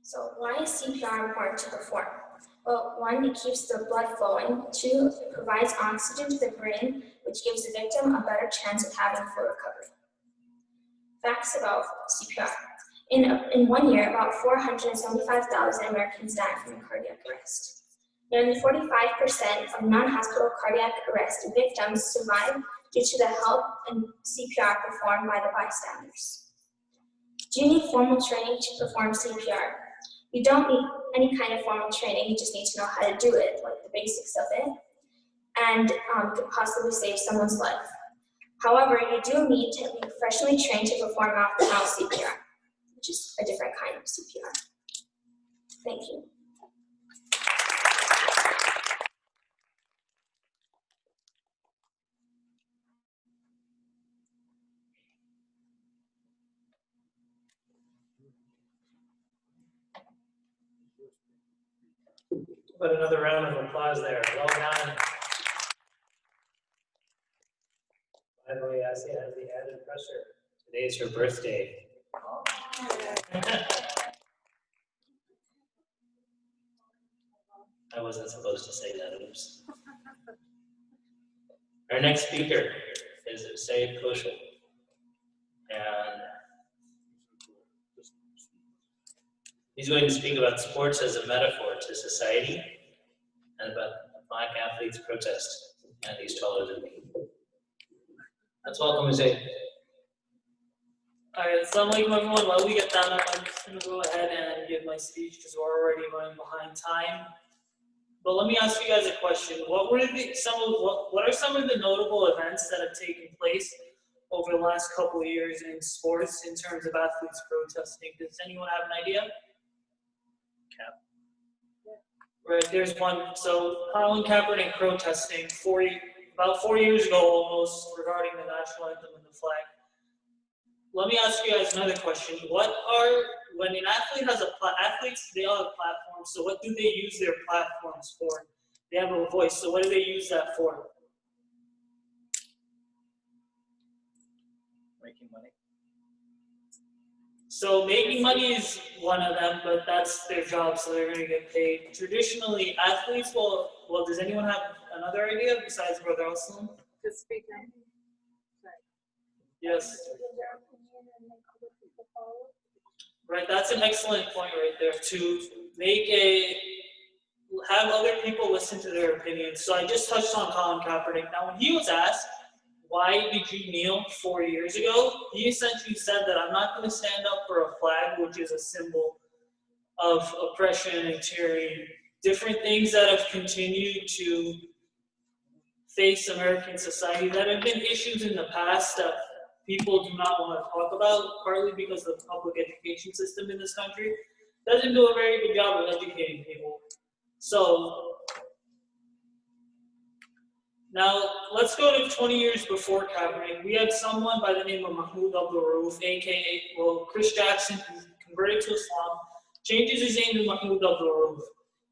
So why is CPR important to perform? Well, 1, it keeps the blood flowing. 2, it provides oxygen to the brain, which gives the victim a better chance of having full recovery. Facts about CPR. In 1 year, about 475,000 Americans died from cardiac arrest. Nearly 45% of non-hospital cardiac arrest victims survive due to the help and CPR performed by the bystanders. Do you need formal training to perform CPR? You don't need any kind of formal training, you just need to know how to do it, like the basics of it, and could possibly save someone's life. However, you do need to be professionally trained to perform mouth-to-mouth CPR, which is a different kind of CPR. Thank you. Put another round of applause there. Well done. By the way, Asia has the added pressure. Today is her birthday. I wasn't supposed to say that, oops. Our next speaker is Sayed Koshal. And he's going to speak about sports as a metaphor to society and about Black athletes' protest. And he's taller than me. Let's welcome Sayed. All right, assalamu alaikum everyone. While we get that up, I'm just going to go ahead and give my speech because we're already running behind time. But let me ask you guys a question. What are some of the notable events that have taken place over the last couple of years in sports in terms of athletes protesting? Does anyone have an idea? Right, there's one. So Colin Kaepernick protesting about 4 years ago almost regarding the national anthem and the flag. Let me ask you guys another question. When an athlete has athletes, they all have platforms, so what do they use their platforms for? They have a voice, so what do they use that for? Making money. So making money is one of them, but that's their job, so they're gonna get paid. Traditionally, athletes well, does anyone have another idea besides Brother Aslam? To speak up. Yes. Right, that's an excellent point right there, to have other people listen to their opinions. So I just touched on Colin Kaepernick. Now, when he was asked, why did you kneel 4 years ago? He essentially said that I'm not going to stand up for a flag, which is a symbol of oppression and tyranny, different things that have continued to face American society that have been issues in the past that people do not want to talk about, partly because the public education system in this country doesn't do a very good job of educating people. So now let's go to 20 years before Kaepernick. We had someone by the name of Mahmoud Abdul-Rauf, aka, Chris Jackson, who converted to Islam, changes his name to Mahmoud Abdul-Rauf.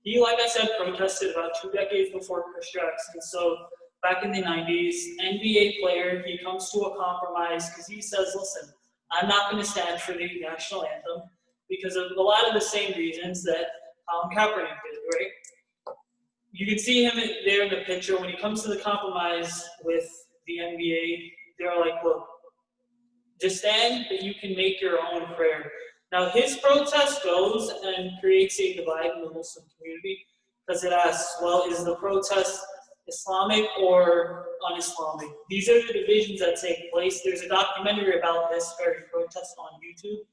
He, like I said, protested about 2 decades before Chris Jackson. So back in the 90s, NBA player, he comes to a compromise because he says, listen, I'm not going to stand for the national anthem because of a lot of the same reasons that Kaepernick did, right? You can see him there in the picture. When he comes to the compromise with the NBA, they're like, look, just stand, but you can make your own prayer. Now, his protest goes and creates a divide in the Muslim community because it asks, well, is the protest Islamic or un-Islamic? These are the divisions that take place. There's a documentary about this very protest on YouTube.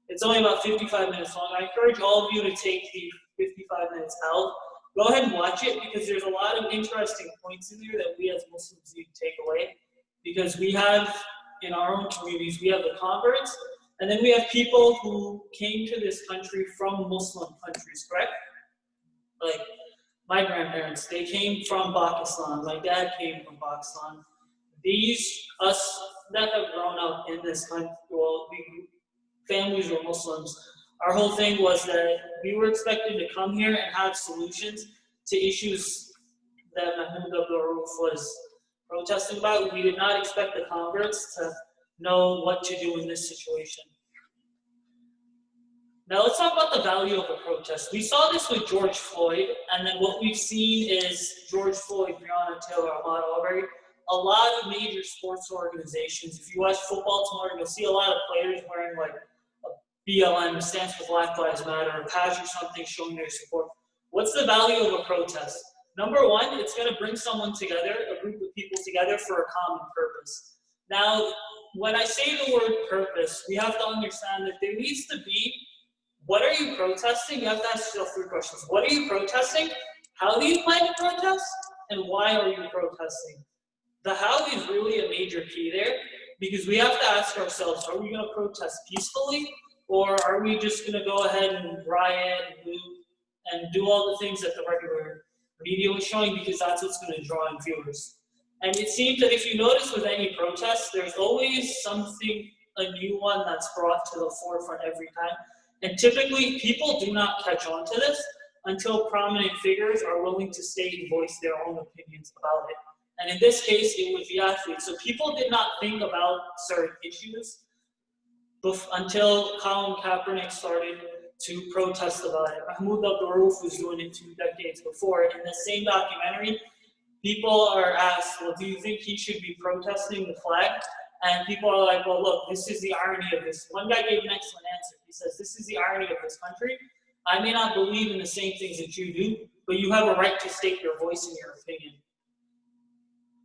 It's only about 55 minutes long. I encourage all of you to take the 55 minutes out. Go ahead and watch it because there's a lot of interesting points in there that we as Muslims need to take away. Because we have, in our own communities, we have the converts, and then we have people who came to this country from Muslim countries, correct? Like, my grandparents, they came from Pakistan. My dad came from Pakistan. Us that have grown up in this country, families were Muslims. Our whole thing was that we were expected to come here and have solutions to issues that Mahmoud Abdul-Rauf was protesting about. We did not expect the converts to know what to do in this situation. Now let's talk about the value of a protest. We saw this with George Floyd, and then what we've seen is George Floyd, Breonna Taylor, Ahmaud Arbery, a lot of major sports organizations. If you watch football tomorrow, you'll see a lot of players wearing like BLM, stands for Black Lives Matter, a patch or something showing their support. What's the value of a protest? Number one, it's going to bring someone together, a group of people together for a common purpose. Now, when I say the word purpose, we have to understand that there needs to be, what are you protesting? You have to ask yourself 3 questions. What are you protesting? How do you plan to protest? And why are you protesting? The how is really a major key there because we have to ask ourselves, are we going to protest peacefully? Or are we just going to go ahead and riot and loot and do all the things that the regular media was showing because that's what's going to draw in viewers? And it seems that if you notice with any protest, there's always something, a new one that's brought to the forefront every time. And typically, people do not catch on to this until prominent figures are willing to state and voice their own opinions about it. And in this case, it was the athletes. So people did not think about certain issues until Colin Kaepernick started to protest about it. Mahmoud Abdul-Rauf was doing it 2 decades before. In the same documentary, people are asked, well, do you think he should be protesting the flag? And people are like, well, look, this is the irony of this. One guy gave an excellent answer. He says, this is the irony of this country. I may not believe in the same things that you do, but you have a right to state your voice and your opinion.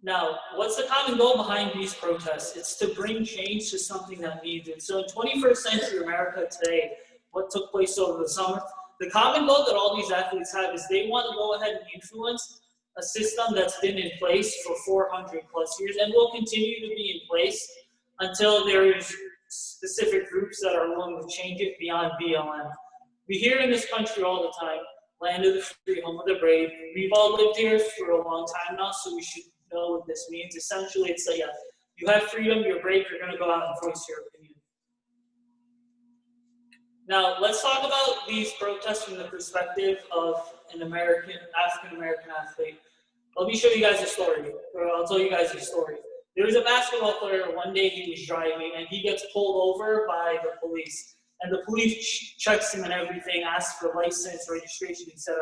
Now, what's the common goal behind these protests? It's to bring change to something that needs it. So in 21st century America today, what took place over the summer, the common goal that all these athletes have is they want to go ahead and influence a system that's been in place for 400 plus years and will continue to be in place until there's specific groups that are willing to change it beyond BLM. We hear in this country all the time, land of the free, home of the brave. We've all lived here for a long time now, so we should know what this means. Essentially, it's like, yeah, you have freedom, you're brave, you're going to go out and voice your opinion. Now, let's talk about these protests from the perspective of an African-American athlete. Let me show you guys a story, or I'll tell you guys a story. There was a basketball player, one day he was driving, and he gets pulled over by the police. And the police checks him and everything, asks for license, registration, etc.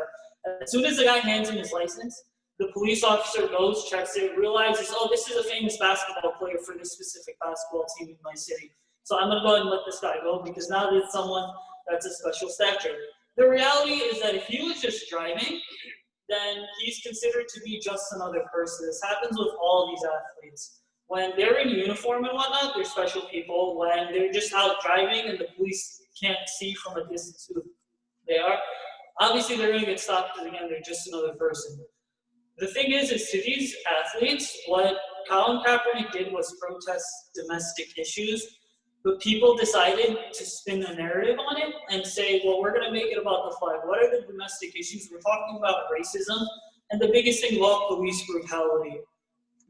As soon as the guy hands him his license, the police officer goes, checks it, realizes, oh, this is a famous basketball player for this specific basketball team in my city. So I'm going to go ahead and let this guy go because now there's someone that's a special stature. The reality is that if he was just driving, then he's considered to be just another person. This happens with all these athletes. When they're in uniform and whatnot, they're special people. When they're just out driving and the police can't see from a distance who they are, obviously they're going to get stopped because, again, they're just another person. The thing is to these athletes, what Colin Kaepernick did was protest domestic issues, but people decided to spin a narrative on it and say, well, we're going to make it about the flag. What are the domestic issues? We're talking about racism, and the biggest thing about police brutality.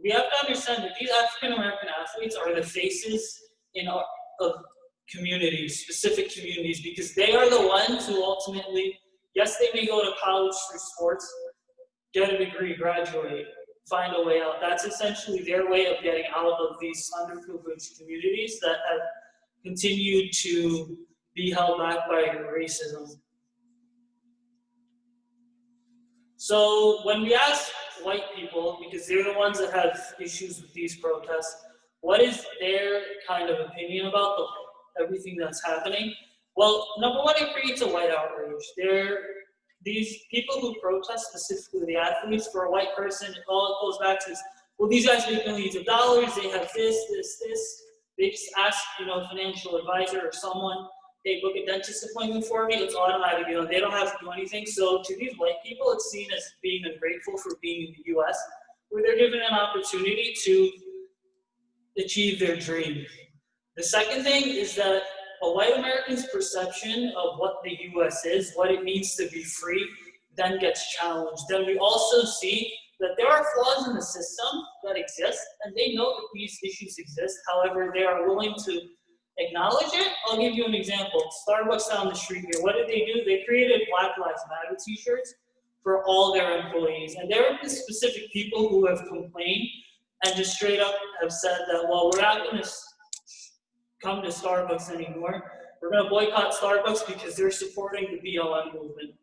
We have to understand that these African-American athletes are the faces of communities, specific communities, because they are the ones who ultimately, yes, they may go to college through sports, get a degree, graduate, find a way out. That's essentially their way of getting out of these underprivileged communities that have continued to be held back by racism. So when we ask white people, because they're the ones that have issues with these protests, what is their kind of opinion about everything that's happening? Well, number one, it creates a white outrage. These people who protest, specifically the athletes, for a white person, all it goes back to is, well, these guys make millions of dollars, they have this. They just ask, a financial advisor or someone, hey, book a dentist appointment for me, it's automatic, they don't have to do anything. So to these white people, it's seen as being ungrateful for being in the US, where they're given an opportunity to achieve their dream. The second thing is that a white American's perception of what the US is, what it means to be free, then gets challenged. Then we also see that there are flaws in the system that exist, and they know that these issues exist. However, they are willing to acknowledge it. I'll give you an example. Starbucks down the street here, what did they do? They created Black Lives Matter t-shirts for all their employees. And there are specific people who have complained and just straight up have said that, well, we're not going to come to Starbucks anymore. We're going to boycott Starbucks because they're supporting the BLM movement.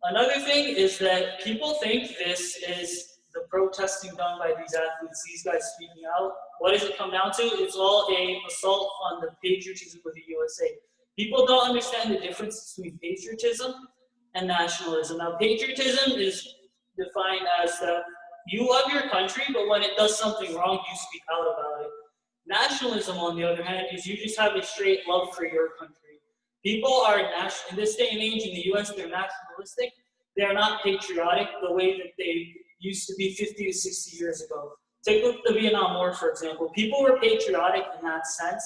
Another thing is that people think this is the protesting done by these athletes, these guys speaking out. What does it come down to? It's all an assault on the patriotism of the USA. People don't understand the difference between patriotism and nationalism. Now, patriotism is defined as that you love your country, but when it does something wrong, you speak out about it. Nationalism, on the other hand, is you just have a straight love for your country. People are, in this day and age in the US, they're nationalistic. They're not patriotic the way that they used to be 50 to 60 years ago. Take a look at the Vietnam War, for example. People were patriotic in that sense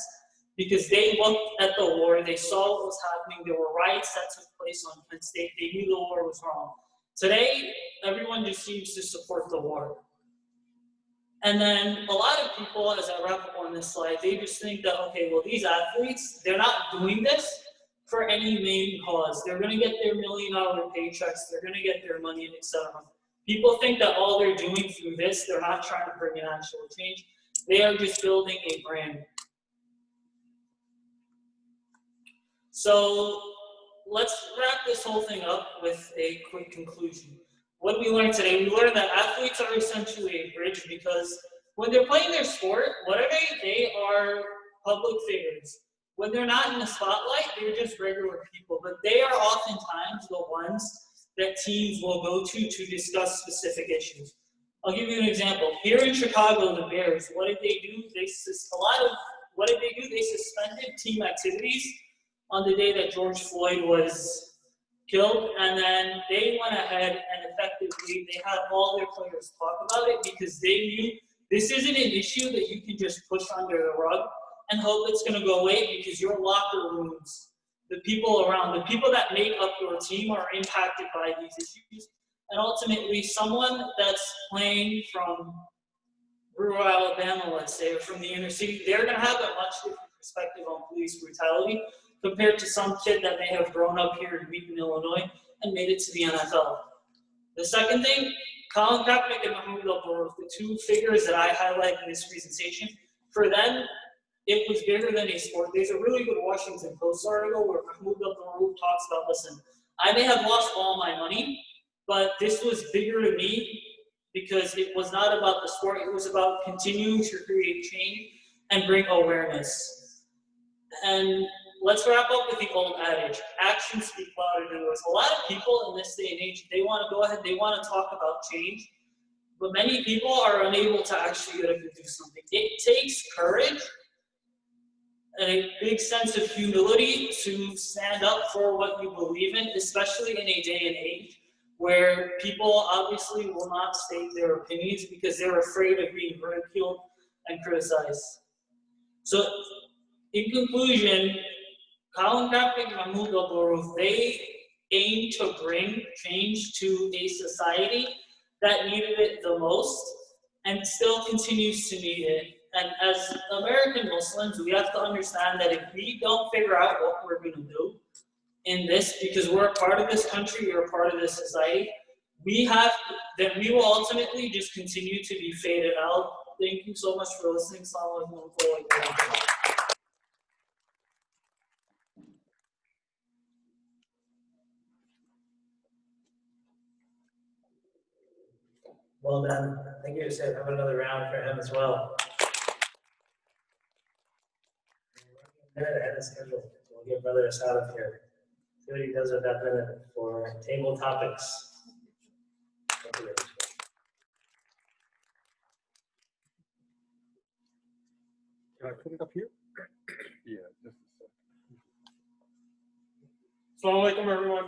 because they looked at the war, they saw what was happening, there were riots that took place on Penn State, they knew the war was wrong. Today, everyone just seems to support the war. And then a lot of people, as I wrap up on this slide, they just think that, okay, well, these athletes, they're not doing this for any main cause. They're going to get their $1 million paychecks, they're going to get their money, etc. People think that all they're doing through this, they're not trying to bring an actual change. They are just building a brand. So let's wrap this whole thing up with a quick conclusion. What did we learn today? We learned that athletes are essentially a bridge because when they're playing their sport, what are they? They are public figures. When they're not in the spotlight, they're just regular people, but they are oftentimes the ones that teams will go to discuss specific issues. I'll give you an example. Here in Chicago, the Bears, what did they do? They suspended team activities on the day that George Floyd was killed, and then they went ahead and effectively, they had all their players talk about it because they knew this isn't an issue that you can just push under the rug and hope it's going to go away because your locker rooms the people around, the people that make up your team are impacted by these issues. And ultimately, someone that's playing from rural Alabama, let's say, or from the inner city, they're going to have a much different perspective on police brutality compared to some kid that may have grown up here in Wheaton, Illinois, and made it to the NFL. The second thing, Colin Kaepernick and Mahmoud Abdul, the two figures that I highlight in this presentation, for them, it was bigger than a sport. There's a really good Washington Post article where Mahmoud Abdul talks about, listen, I may have lost all my money, but this was bigger to me because it was not about the sport. It was about continuing to create change and bring awareness. And let's wrap up with the old adage, actions speak louder than words. A lot of people in this day and age, they want to go ahead, they want to talk about change, but many people are unable to actually get up and do something. It takes courage and a big sense of humility to stand up for what you believe in, especially in a day and age where people obviously will not state their opinions because they're afraid of being ridiculed and criticized. So, in conclusion, Colin Kaepernick and Mahmoud Abdul, they aim to bring change to a society that needed it the most and still continues to need it. And as American Muslims, we have to understand that if we don't figure out what we're going to do in this, because we're a part of this country, we're a part of this society, then we will ultimately just continue to be faded out. Thank you so much for listening. Assalamu alaikum. Well done. Thank you. So have another round for him as well. Minute ahead of schedule. We'll get Brother Assad up here. See what he does with that minute for table topics. Thank you. Can I put it up here? Yeah, just a second. Assalamu alaikum, everyone.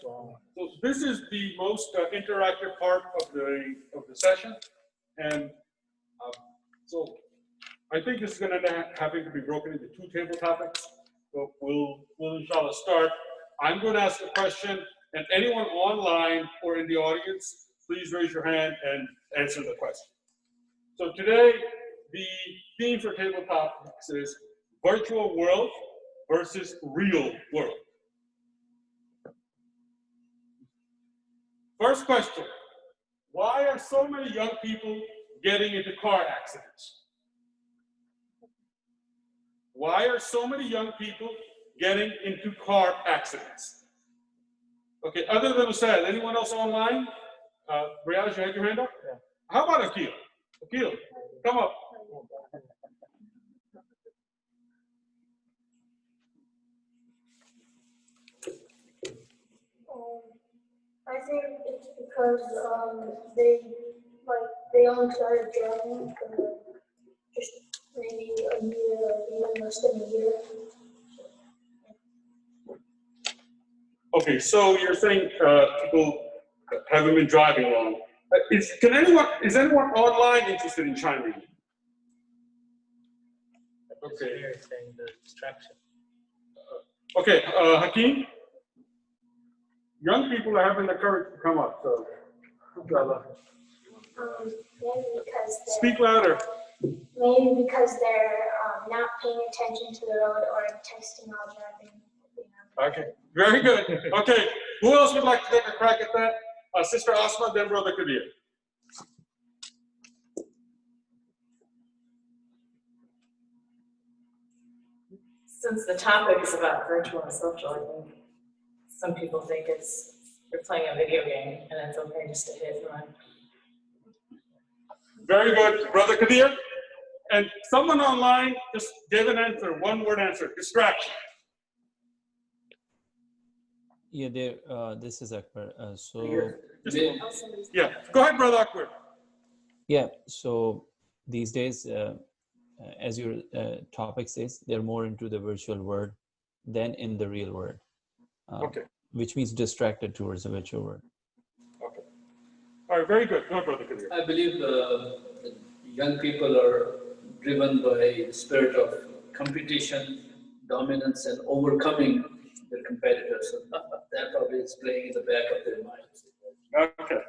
So this is the most interactive part of the session, and so I think this is going to having to be broken into two table topics. So we'll inshallah start. I'm going to ask a question, and anyone online or in the audience, please raise your hand and answer the question. So today, the theme for table topics is virtual world versus real world. First question, why are so many young people getting into car accidents? Why are so many young people getting into car accidents? Okay, other than Assad, anyone else online? Riaz, you had your hand up? Yeah. How about Akil? Akil, come up. I think it's because they only started driving for just maybe a year, even less than a year. Okay, so you're saying people haven't been driving long. Is anyone online interested in chiming in? Okay. Saying the distraction. Okay, Hakeem? Young people are having the courage to come up, so. Maybe because Speak louder. Maybe because they're not paying attention to the road or texting while driving. Okay, very good. Okay, who else would like to take a crack at that? Sister Asma, then Brother Kabir. Since the topic is about virtual and social, I think some people think you're playing a video game and it's okay just to hit and run. Very good, Brother Kabir. And someone online just gave an answer, one-word answer, distraction. Yeah, this is Akbar. Yeah, go ahead, Brother Akbar. Yeah, so these days, as your topic says, they're more into the virtual world than in the real world. Okay. Which means distracted towards the virtual world. Okay. All right, very good. Go ahead, Brother Kabir. I believe the young people are driven by the spirit of competition, dominance, and overcoming the competitors. So that probably is playing in the back of their minds. Okay.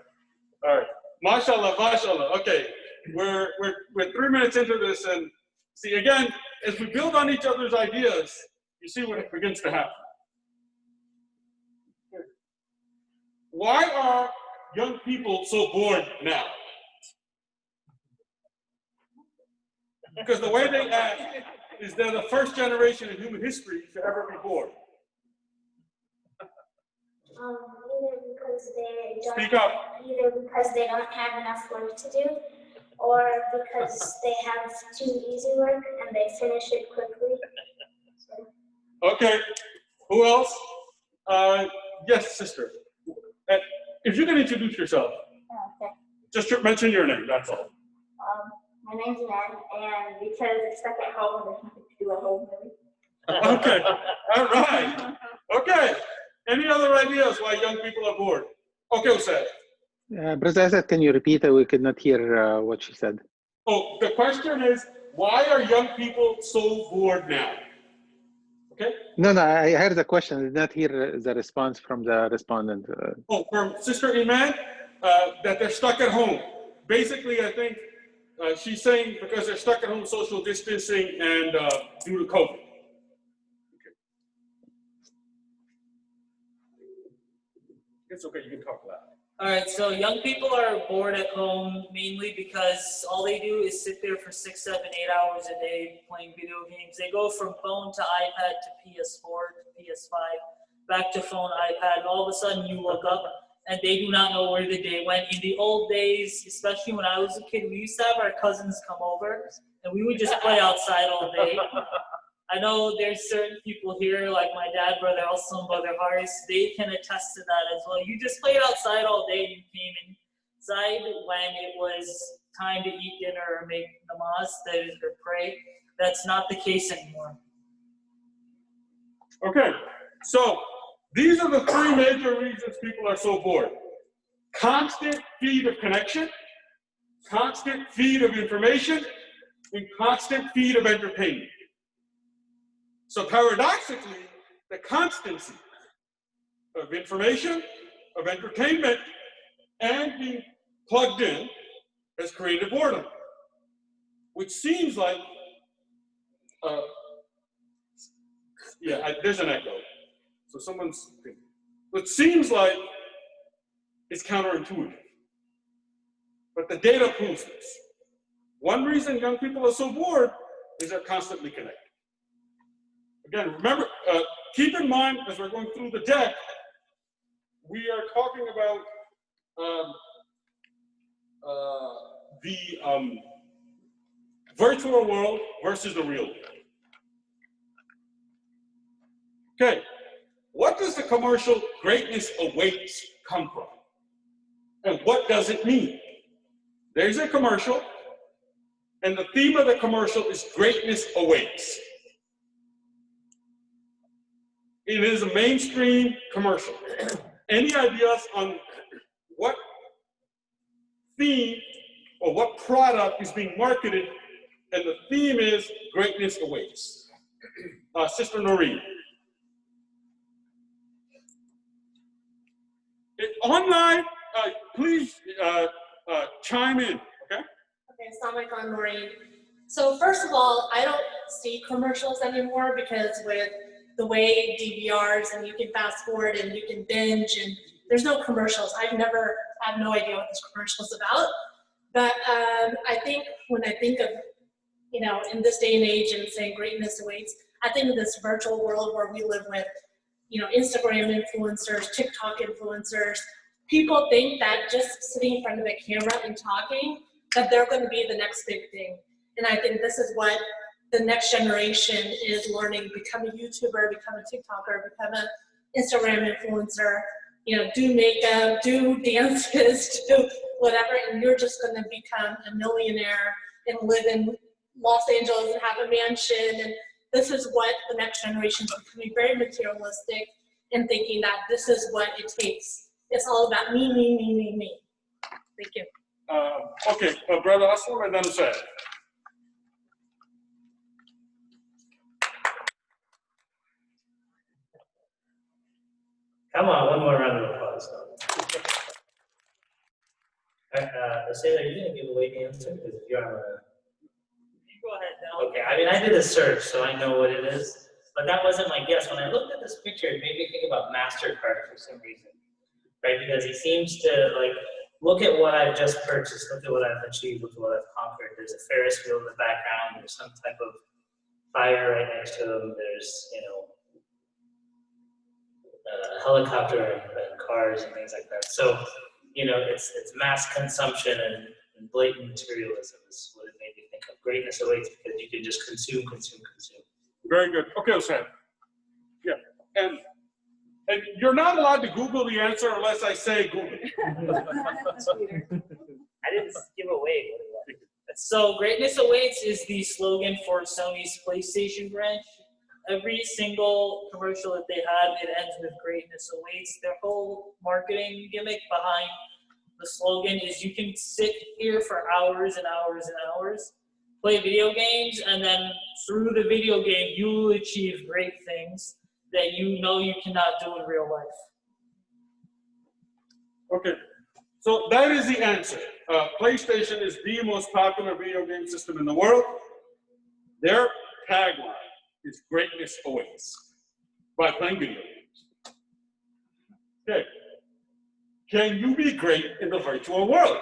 All right. Mashallah, mashallah. Okay. We're 3 minutes into this, and see, again, as we build on each other's ideas, you see what begins to happen. Why are young people so bored now? Because the way they act is they're the first generation in human history to ever be bored. Speak up. Either because they don't have enough work to do, or because they have too easy work and they finish it quickly. Okay. Who else? Yes, sister. If you can introduce yourself. Okay. Just mention your name, that's all. My name's Nan, and because I'm stuck at home, there's nothing to do at home, really. Okay. All right. Okay. Any other ideas why young people are bored? Okay, Usaid. Brother Asad, can you repeat it? We could not hear what she said. Oh, the question is, why are young people so bored now? Okay? No, I heard the question. I did not hear the response from the respondent. Oh, from Sister Iman, that they're stuck at home. Basically, I think she's saying because they're stuck at home social distancing and due to COVID. Okay. It's okay, you can talk loud. All right, so young people are bored at home mainly because all they do is sit there for 6, 7, 8 hours a day playing video games. They go from phone to iPad to PS4 to PS5, back to phone, iPad, and all of a sudden you look up and they do not know where the day went. In the old days, especially when I was a kid, we used to have our cousins come over and we would just play outside all day. I know there's certain people here, like my dad, brother Elson, brother Haris, they can attest to that as well. You just played outside all day and you came inside when it was time to eat dinner or make namaz, that is, or pray. That's not the case anymore. Okay, so these are the 3 major reasons people are so bored. Constant feed of connection, constant feed of information, and constant feed of entertainment. So paradoxically, the constancy of information, of entertainment, and being plugged in has created boredom, which seems like, there's an echo. So someone's, it seems like it's counterintuitive, but the data proves this. One reason young people are so bored is they're constantly connected. Again, remember, keep in mind as we're going through the deck, we are talking about the virtual world versus the real world. Okay, what does the commercial "greatness awaits" come from? And what does it mean? There's a commercial, and the theme of the commercial is "greatness awaits." It is a mainstream commercial. Any ideas on what theme or what product is being marketed, and the theme is "greatness awaits"? Sister Noreen. Online, please chime in, okay? Okay, Assalamu alaikum, Maureen. So first of all, I don't see commercials anymore because with the way DVRs and you can fast forward and you can binge and there's no commercials. I have no idea what this commercial is about. But I think when I think of, in this day and age and saying greatness awaits, I think of this virtual world where we live with, Instagram influencers, TikTok influencers. People think that just sitting in front of a camera and talking, that they're going to be the next big thing. And I think this is what the next generation is learning. Become a YouTuber, become a TikToker, become an Instagram influencer, do makeup, do dances, do whatever, and you're just going to become a millionaire and live in Los Angeles and have a mansion. And this is what the next generation is becoming, very materialistic and thinking that this is what it takes. It's all about me, me, me, me, me. Thank you. Okay, Brother Aslam and then Usaid. Come on, one more round of applause. Sailor, you're gonna give away the answer because if you're on You go ahead now. Okay, I mean, I did a search, so I know what it is, but that wasn't my guess. When I looked at this picture, it made me think about MasterCard for some reason, right? Because he seems to like, look at what I've just purchased, look at what I've achieved, look at what I've conquered. There's a Ferris wheel in the background, there's some type of fire right next to him, there's, you know, a helicopter and cars and things like that. So, you know, it's mass consumption and blatant materialism is what it made me think of. Greatness awaits because you can just consume. Very good. Okay, Osam. Yeah, and you're not allowed to Google the answer unless I say Google. I didn't give away what it was. So greatness awaits is the slogan for Sony's PlayStation branch. Every single commercial that they have, it ends with greatness awaits. Their whole marketing gimmick behind the slogan is you can sit here for hours and hours and hours, play video games, and then through the video game, you will achieve great things that you know you cannot do in real life. Okay, so that is the answer. PlayStation is the most popular video game system in the world. Their tagline is greatness awaits by playing video games. Okay, can you be great in the virtual world?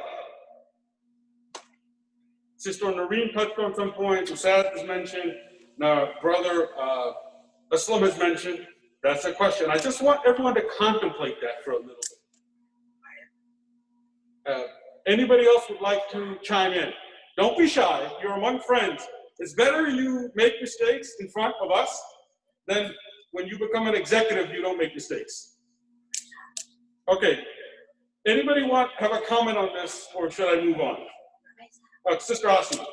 Sister Noreen touched on some points, Usad has mentioned, brother Aslam has mentioned. That's a question. I just want everyone to contemplate that for a little bit. Anybody else would like to chime in? Don't be shy, you're among friends. It's better you make mistakes in front of us than when you become an executive, you don't make mistakes. Okay, anybody have a comment on this, or should I move on? Sister Asma.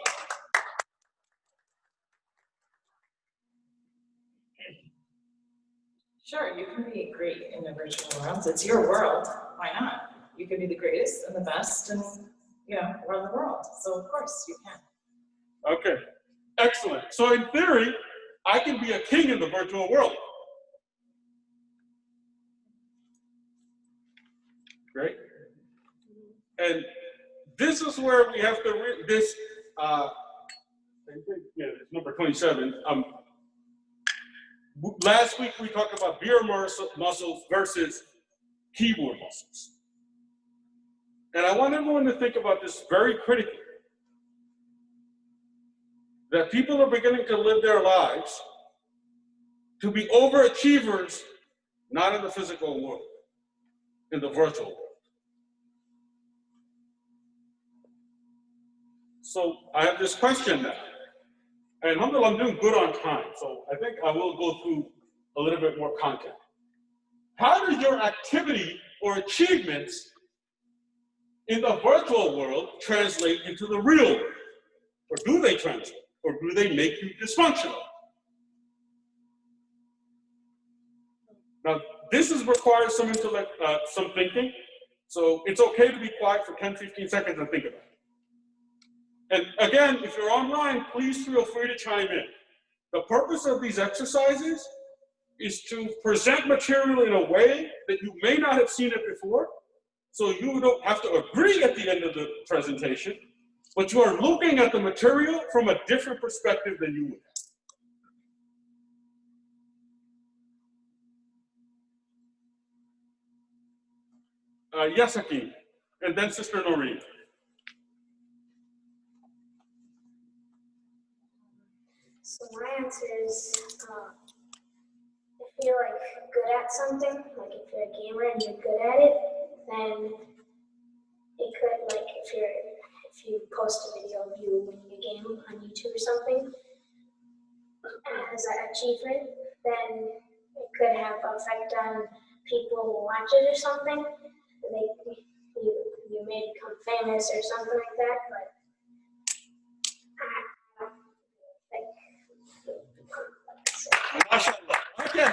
Sure, you can be great in the virtual world. It's your world. Why not? You can be the greatest and the best and, you know, run the world. So of course you can. Okay, excellent. So in theory, I can be a king in the virtual world. Great. And this is where we have to, it's number 27. Last week we talked about beer muscles versus keyboard muscles. And I want everyone to think about this very critically. That people are beginning to live their lives to be overachievers, not in the physical world, in the virtual world. So I have this question now. And alhamdulillah, I'm doing good on time, so I think I will go through a little bit more content. How does your activity or achievements in the virtual world translate into the real world? Or do they translate? Or do they make you dysfunctional? Now, this requires some intellect, some thinking. So it's okay to be quiet for 10, 15 seconds and think about it. And again, if you're online, please feel free to chime in. The purpose of these exercises is to present material in a way that you may not have seen it before, so you don't have to agree at the end of the presentation, but you are looking at the material from a different perspective than you would. Yes, Hakeem, and then Sister Noreen. So my answer is, if you're like good at something, like if you're a gamer and you're good at it, then it could, like if you post a video of you winning a game on YouTube or something as an achievement, then it could have an effect on people who watch it or something. You may become famous or something like that, but MashaAllah. Okay,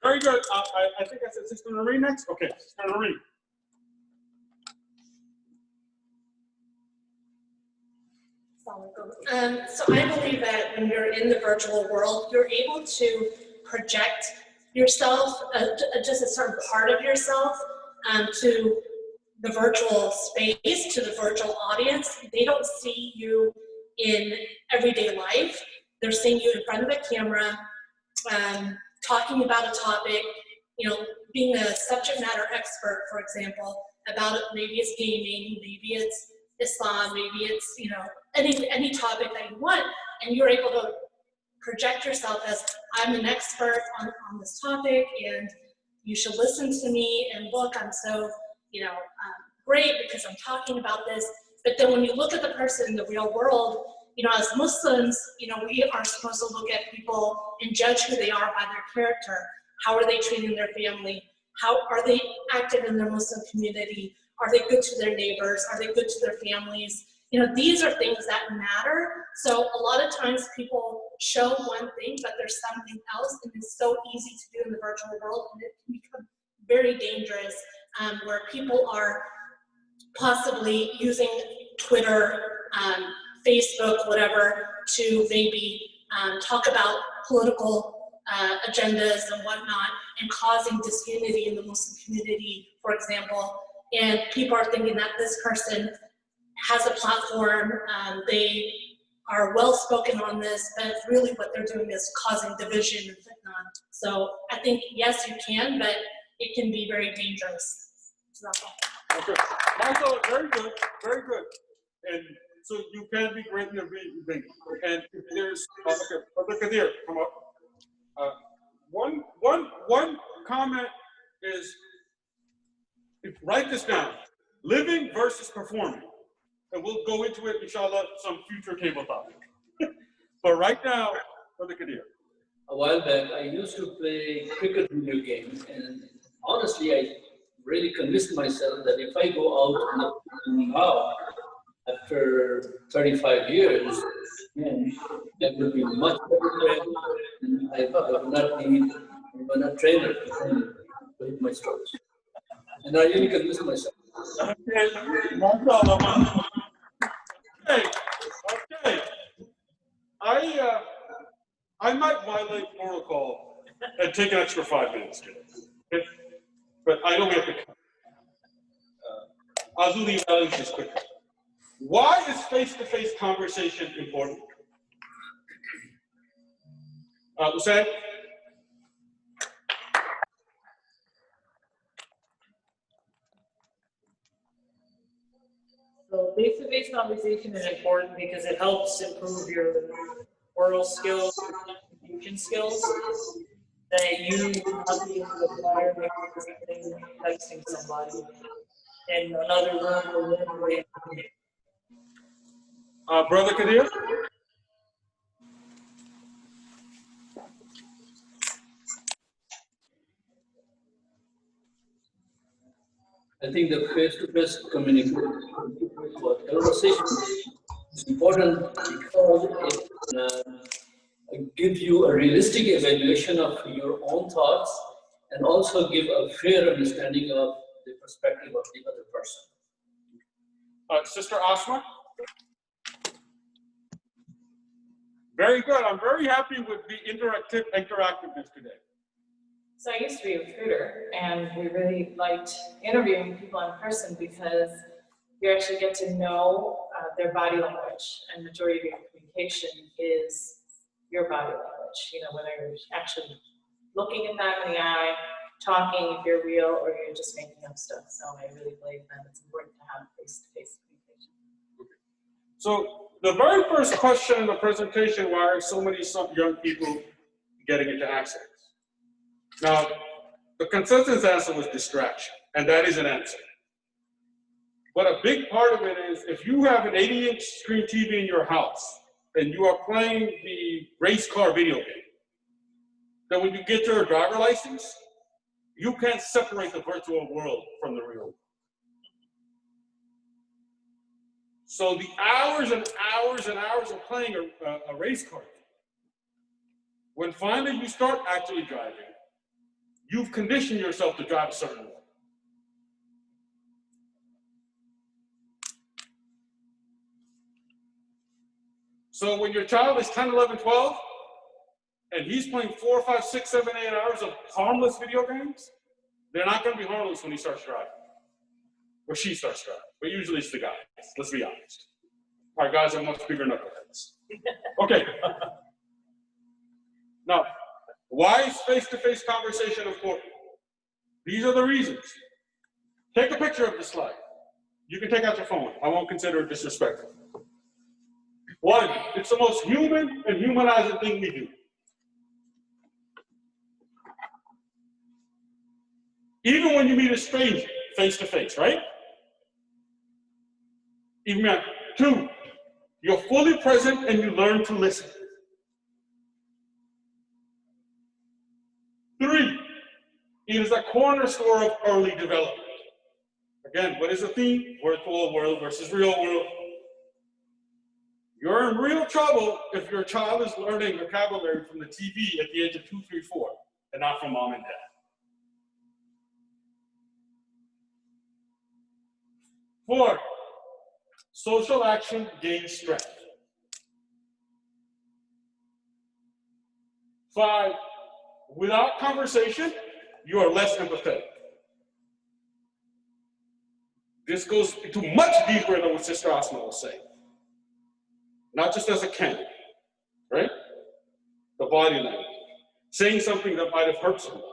very good. I think I said Sister Noreen next. Okay, Sister Noreen. So I believe that when you're in the virtual world, you're able to project yourself, just a certain part of yourself, to the virtual space, to the virtual audience. They don't see you in everyday life. They're seeing you in front of a camera, talking about a topic, being a subject matter expert, for example, about it. Maybe it's gaming, maybe it's Islam, maybe it's, any topic that you want, and you're able to project yourself as, I'm an expert on this topic, and you should listen to me, and look, I'm so, great because I'm talking about this. But then when you look at the person in the real world, as Muslims, we are supposed to look at people and judge who they are by their character. How are they treating their family? How are they active in their Muslim community? Are they good to their neighbors? Are they good to their families? These are things that matter. So a lot of times people show one thing, but there's something else, and it's so easy to do in the virtual world, and it can become very dangerous, where people are possibly using Twitter, Facebook, whatever, to maybe talk about political agendas and whatnot, and causing disunity in the Muslim community, for example. And people are thinking that this person has a platform, they are well-spoken on this, but really what they're doing is causing division and fitna. So I think, yes, you can, but it can be very dangerous. So that's all. Okay, Michael, very good, very good. And so you can be great in the thing. And if there's, look at here, come up. One comment is, write this down, living versus performing. And we'll go into it, inshallah, some future table topic. But right now, Brother Kadir. A while back, I used to play cricket video games, and honestly, I really convinced myself that if I go out now, after 35 years, then I will be much better, and I will not need a trainer to hit my strokes. And I really convinced myself. Okay. I might violate protocol and take an extra 5 minutes today. Okay? But I don't have to. I'll do the evaluations quickly. Why is face-to-face conversation important? Hussein? So face-to-face conversation is important because it helps improve your oral skills, communication skills that you not be able to acquire by texting somebody in another room or literally. Brother Kadir? I think the face-to-face communication or conversation is important because it gives you a realistic evaluation of your own thoughts and also give a fair understanding of the perspective of the other person. Sister Asma? Very good. I'm very happy with the interactiveness today. So I used to be a recruiter, and we really liked interviewing people in person because you actually get to know their body language, and majority of your communication is your body language. Whether you're actually looking at them in the eye, talking, if you're real, or you're just making up stuff. So I really believe that it's important to have face-to-face communication. So the very first question in the presentation, why are so many young people getting into access? Now, the consensus answer was distraction, and that is an answer. But a big part of it is, if you have an 80-inch screen TV in your house, and you are playing the race car video game, then when you get your driver license, you can't separate the virtual world from the real world. So the hours and hours and hours of playing a race car, when finally you start actually driving, you've conditioned yourself to drive a certain way. So when your child is 10, 11, 12, and he's playing 4, 5, 6, 7, 8 hours of harmless video games, they're not going to be harmless when he starts driving. Or she starts driving. But usually it's the guys, let's be honest. Our guys are much bigger knuckleheads. Okay. Now, why is face-to-face conversation important? These are the reasons. Take a picture of the slide. You can take out your phone. I won't consider it disrespectful. One, it's the most human and humanizing thing we do. Even when you meet a stranger, face-to-face, right? Even at 2, you're fully present and you learn to listen. 3, it is a cornerstone of early development. Again, what is the theme? Virtual world versus real world. You're in real trouble if your child is learning vocabulary from the TV at the age of 2, 3, 4, and not from mom and dad. 4, social action gains strength. 5, without conversation, you are less empathetic. This goes into much deeper than what Sister Asma was saying. Not just as a canon, right? The body language. Saying something that might have hurt somebody.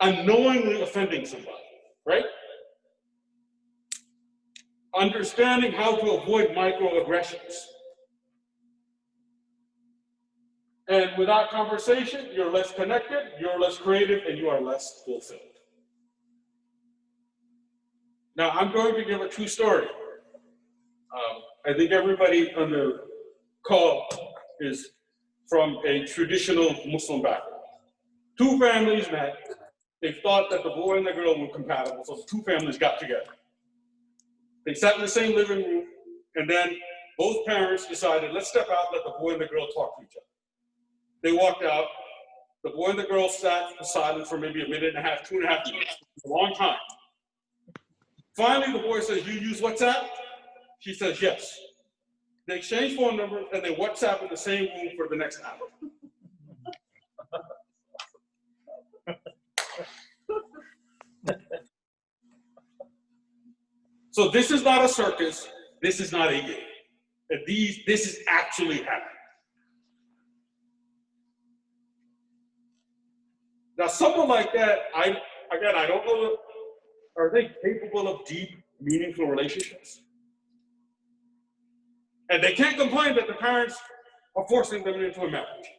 Unknowingly offending somebody, right? Understanding how to avoid microaggressions. And without conversation, you're less connected, you're less creative, and you are less fulfilled. Now, I'm going to give a true story. I think everybody on the call is from a traditional Muslim background. 2 families met. They thought that the boy and the girl were compatible, so the 2 families got together. They sat in the same living room, and then both parents decided, let's step out, let the boy and the girl talk to each other. They walked out. The boy and the girl sat silent for maybe a minute and a half, 2.5 minutes. A long time. Finally, the boy says, you use WhatsApp? She says, yes. They exchange phone numbers, and they WhatsApp in the same room for the next hour. So this is not a circus. This is not a game. This is actually happening. Now, someone like that, I don't know, are they capable of deep, meaningful relationships? And they can't complain that the parents are forcing them into a marriage.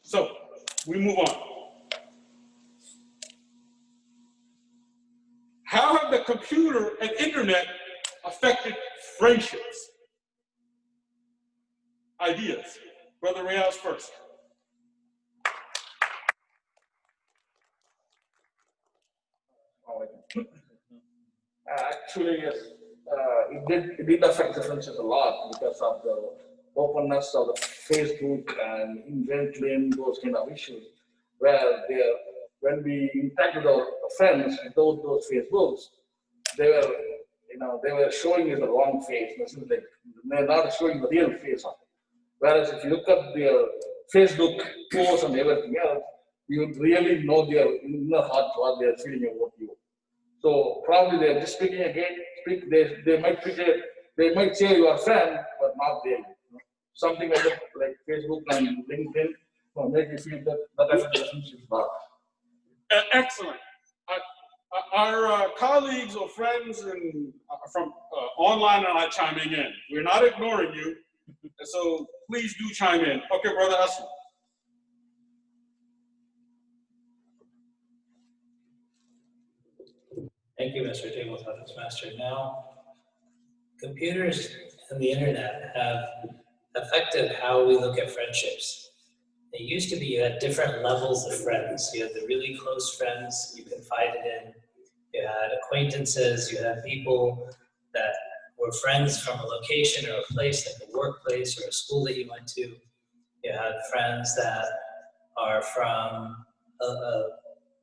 So, we move on. How have the computer and internet affected friendships? Ideas. Brother Rayaz first. Actually, yes, it did affect the friendship a lot because of the openness of the Facebook and inventing those kind of issues, where when we interact with our friends with those Facebooks, they were showing you the wrong face. Like, they're not showing the real face of it. Whereas if you look at their Facebook posts and everything else, you would really know their inner heart, what they're feeling about you. So probably they're just speaking again. They might say you are a friend, but not really. Something like that, like Facebook and LinkedIn, will make you feel that relationship is bad. Excellent. Our colleagues or friends from online are not chiming in. We're not ignoring you, so please do chime in. Okay, Brother Hassan. Thank you, Mr. Toastmaster. Now, computers and the internet have affected how we look at friendships. It used to be you had different levels of friends. You had the really close friends you confided in. You had acquaintances. You had people that were friends from a location or a place, like a workplace or a school that you went to. You had friends that are from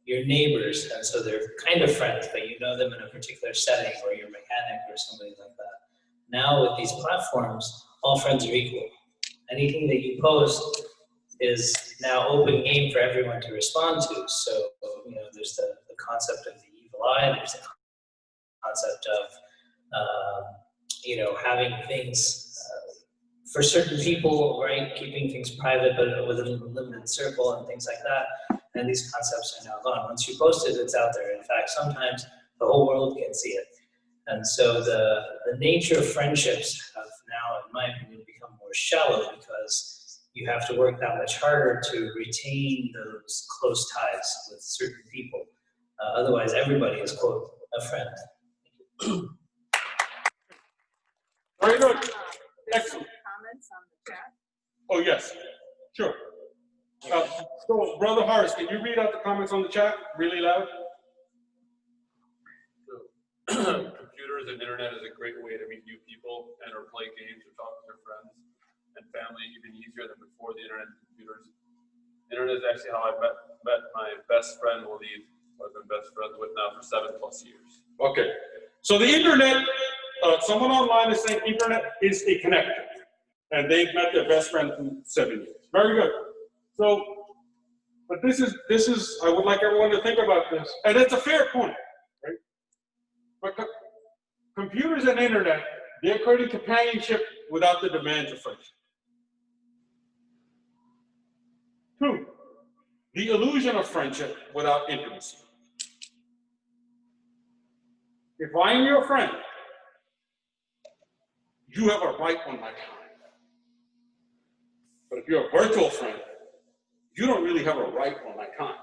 your neighbors, and so they're kind of friends, but you know them in a particular setting, or your mechanic or somebody like that. Now with these platforms, all friends are equal. Anything that you post is now open game for everyone to respond to. So, you know, there's the concept of the evil eye, there's the concept of, you know, having things for certain people, right, keeping things private but within a limited circle and things like that. And these concepts are now gone. Once you post it, it's out there. In fact, sometimes the whole world can see it. And so the nature of friendships have now, in my opinion, become more shallow because you have to work that much harder to retain those close ties with certain people. Otherwise, everybody is, quote, a friend. Very good. Excellent. Comments on the chat? Oh, yes, sure. So, Brother Horace, can you read out the comments on the chat really loud? Computers and internet is a great way to meet new people and or play games or talk to your friends and family even easier than before the internet and computers. Internet is actually how I met my best friend, Waleed, who I've been best friends with now for 7+ years. Okay, so the internet, someone online is saying internet is a connector, and they've met their best friend for 7 years. Very good. So, but this is, I would like everyone to think about this, and it's a fair point, right? But computers and internet, they're creating companionship without the demands of friendship. 2, the illusion of friendship without intimacy. If I'm your friend, you have a right on my time. But if you're a virtual friend, you don't really have a right on my time.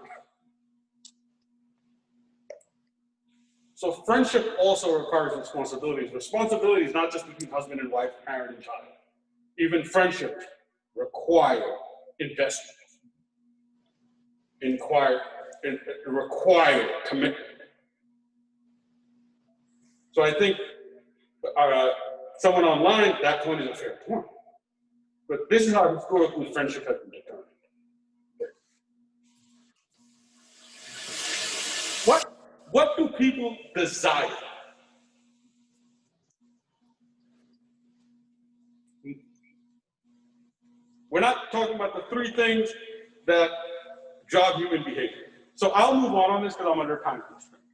So friendship also requires responsibilities. Responsibility is not just between husband and wife, parent and child. Even friendships require investment. Require commitment. So I think someone online, that point is a fair point. But this is how historically friendship has been determined. What do people desire? We're not talking about the 3 things that drive human behavior. So I'll move on this because I'm under time constraint.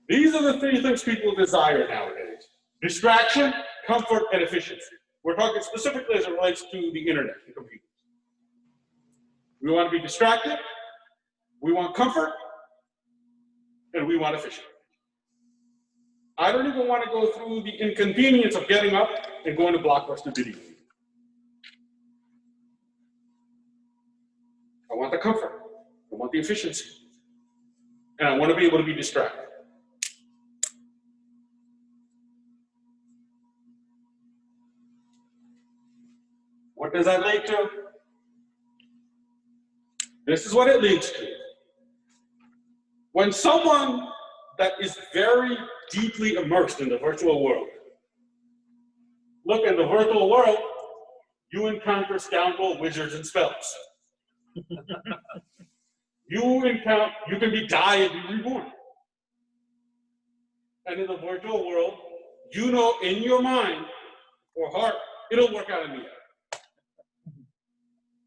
These are the 3 things people desire nowadays: distraction, comfort, and efficiency. We're talking specifically as it relates to the internet and computers. We want to be distracted, we want comfort, and we want efficiency. I don't even want to go through the inconvenience of getting up and going to Blockbuster Video. I want the comfort, I want the efficiency, and I want to be able to be distracted. What does that lead to? This is what it leads to. When someone that is very deeply immersed in the virtual world, look, in the virtual world, you encounter scoundrel wizards and spells. You can be die and be reborn. And in the virtual world, you know in your mind or heart, it'll work out in the end.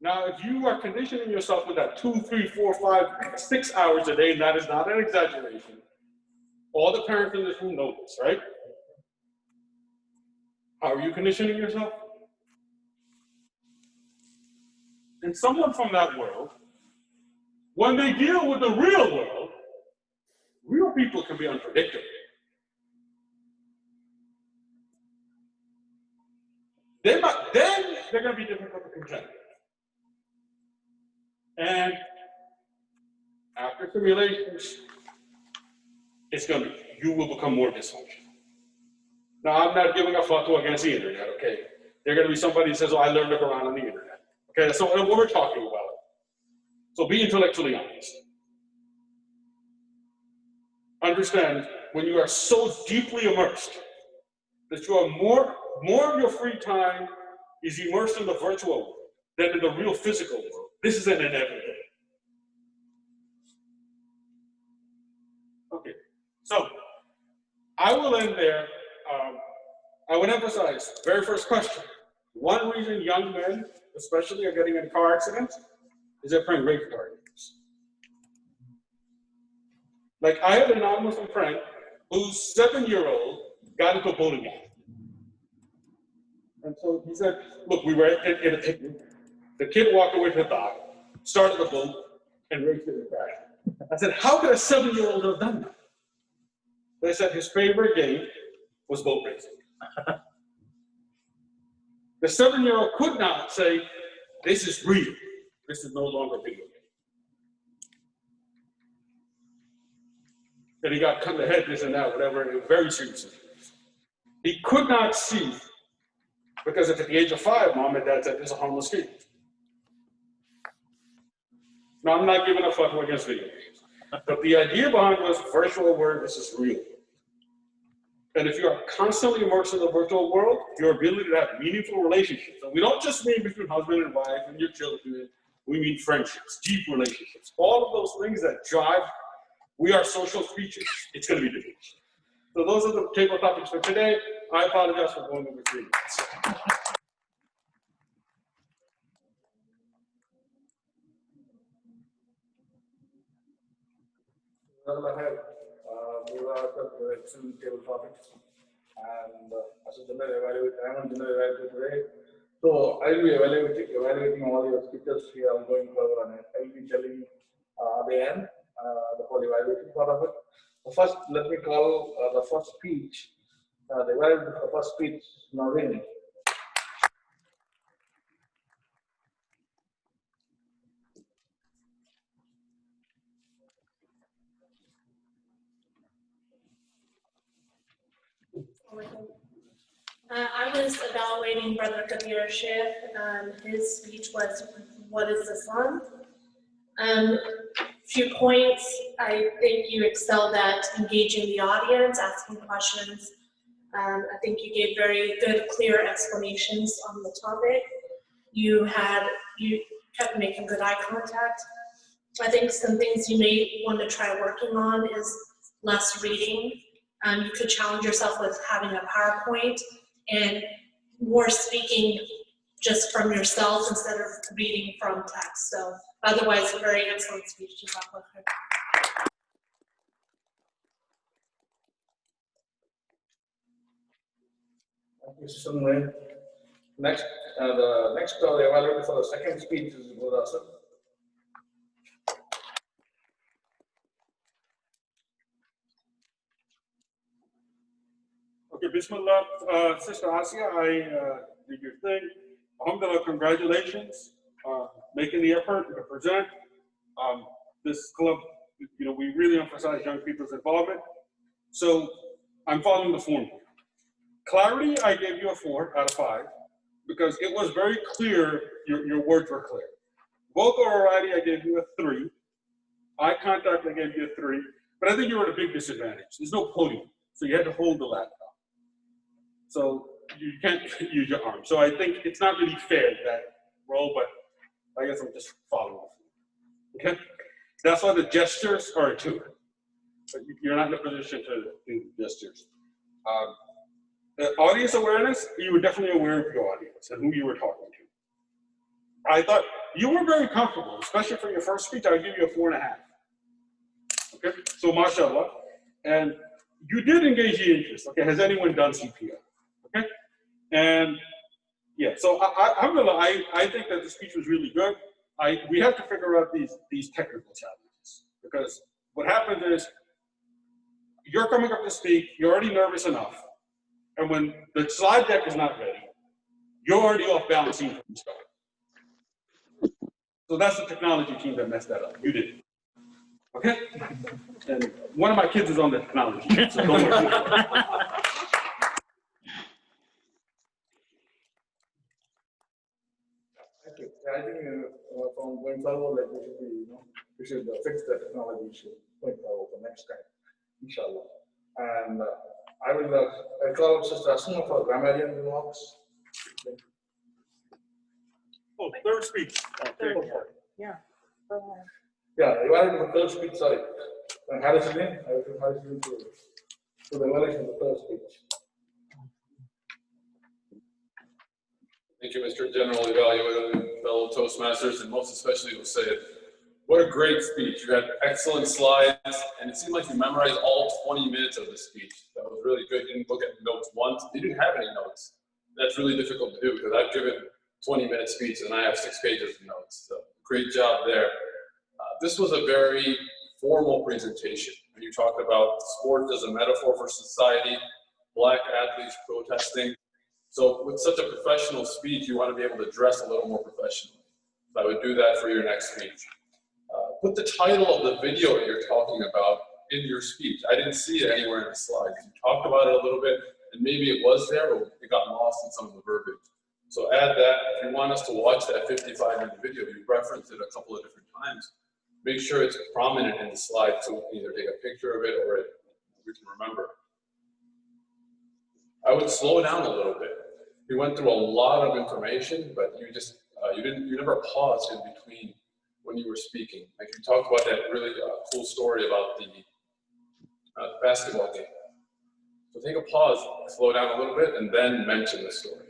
Now, if you are conditioning yourself with that 2, 3, 4, 5, 6 hours a day, and that is not an exaggeration, all the parents in this room know this, right? How are you conditioning yourself? And someone from that world, when they deal with the real world, real people can be unpredictable. Then they're going to be difficult to contend with. And after simulations, you will become more dysfunctional. Now, I'm not giving a fatwa against the internet, okay? There's going to be somebody who says, oh, I learned to look around on the internet. Okay, that's not what we're talking about. So be intellectually honest. Understand, when you are so deeply immersed that you are more of your free time is immersed in the virtual world than in the real physical world. This is an inevitability. Okay, so I will end there. I would emphasize, very first question. One reason young men, especially, are getting in car accidents is they're playing race car games. Like, I have a non-Muslim friend whose 7-year-old got into a bowling game. And so he said, look, we were in a picnic. The kid walked away from the dock, started the boat, and raced it and crashed. I said, how could a 7-year-old have done that? They said his favorite game was boat racing. The 7-year-old could not say, this is real. This is no longer a video game. And he got cut in the head, this and that, whatever, it was very serious. He could not see, because at the age of 5, mom and dad said, this is a harmless game. Now, I'm not giving a fuck against video games. But the idea behind was virtual world, this is real. And if you are constantly immersed in the virtual world, your ability to have meaningful relationships, and we don't just mean between husband and wife and your children, we mean friendships, deep relationships, all of those things that drive, we are social creatures, it's going to be diminished. So those are the table topics for today. I apologize for going over 3 minutes. Well, I have those are the excellent table topics, and as a general evaluator, I am a general evaluator today. So I will be evaluating all your speakers here. I'm going further on it. I will be telling at the end the whole evaluation part of it. First, let me call the first speech. The evaluation for the first speech, Noreen. I was evaluating Brother Kabir's share. His speech was, "What is Islam?" Few points. I think you excelled at engaging the audience, asking questions. I think you gave very good, clear explanations on the topic. You kept making good eye contact. I think some things you may want to try working on is less reading. You could challenge yourself with having a PowerPoint and more speaking just from yourself instead of reading from text. So otherwise, a very excellent speech to talk with her. Thank you, Sunray. Next, the next evaluator for the second speech is Gurasa. Okay, Bismillah, Sister Asia, I did your thing. Alhamdulillah, congratulations, making the effort to present. This club, we really emphasize young people's involvement. So I'm following the formula. Clarity, I gave you a 4 out of 5 because it was very clear, your words were clear. Vocal variety, I gave you a 3. Eye contact, I gave you a 3. But I think you were at a big disadvantage. There's no podium, so you had to hold the laptop. So you can't use your arm. So I think it's not really fair that role, but I guess I'm just following. Okay? That's why the gestures are a 2. But you're not in a position to do gestures. The audience awareness, you were definitely aware of your audience and who you were talking to. I thought you were very comfortable, especially for your first speech. I would give you a 4.5. Okay? So mashallah. And you did engage the interest. Okay, has anyone done CPR? Okay? And yeah, so I think that the speech was really good. We have to figure out these technical challenges because what happens is you're coming up to speak, you're already nervous enough, and when the slide deck is not ready, you're already off balance from the start. So that's the technology team that messed that up. You did. Okay? And one of my kids is on the technology team, so don't worry. Thank you. I think from going forward, like we should fix the technology issue going forward for next time, inshallah. And I will call Sister Asma for grammarian remarks. Oh, third speech. Third, yeah. Yeah, you wanted the third speech, sorry. And Harrison, Harrison to the evaluation of the third speech. Thank you, Mr. General Evaluator and fellow Toastmasters, and most especially to say it. What a great speech. You had excellent slides, and it seemed like you memorized all 20 minutes of the speech. That was really good. You didn't look at notes once. You didn't have any notes. That's really difficult to do because I've given 20-minute speeches and I have 6 pages of notes. So great job there. This was a very formal presentation. You talked about sports as a metaphor for society, Black athletes protesting. So with such a professional speech, you want to be able to dress a little more professionally. So I would do that for your next speech. Put the title of the video that you're talking about in your speech. I didn't see it anywhere in the slides. You talked about it a little bit, and maybe it was there, but it got lost in some of the verbiage. So add that. If you want us to watch that 55-minute video, you referenced it a couple of different times. Make sure it's prominent in the slide so we can either take a picture of it or we can remember. I would slow down a little bit. You went through a lot of information, but you never paused in between when you were speaking. Like you talked about that really cool story about the basketball game. So take a pause, slow down a little bit, and then mention the story,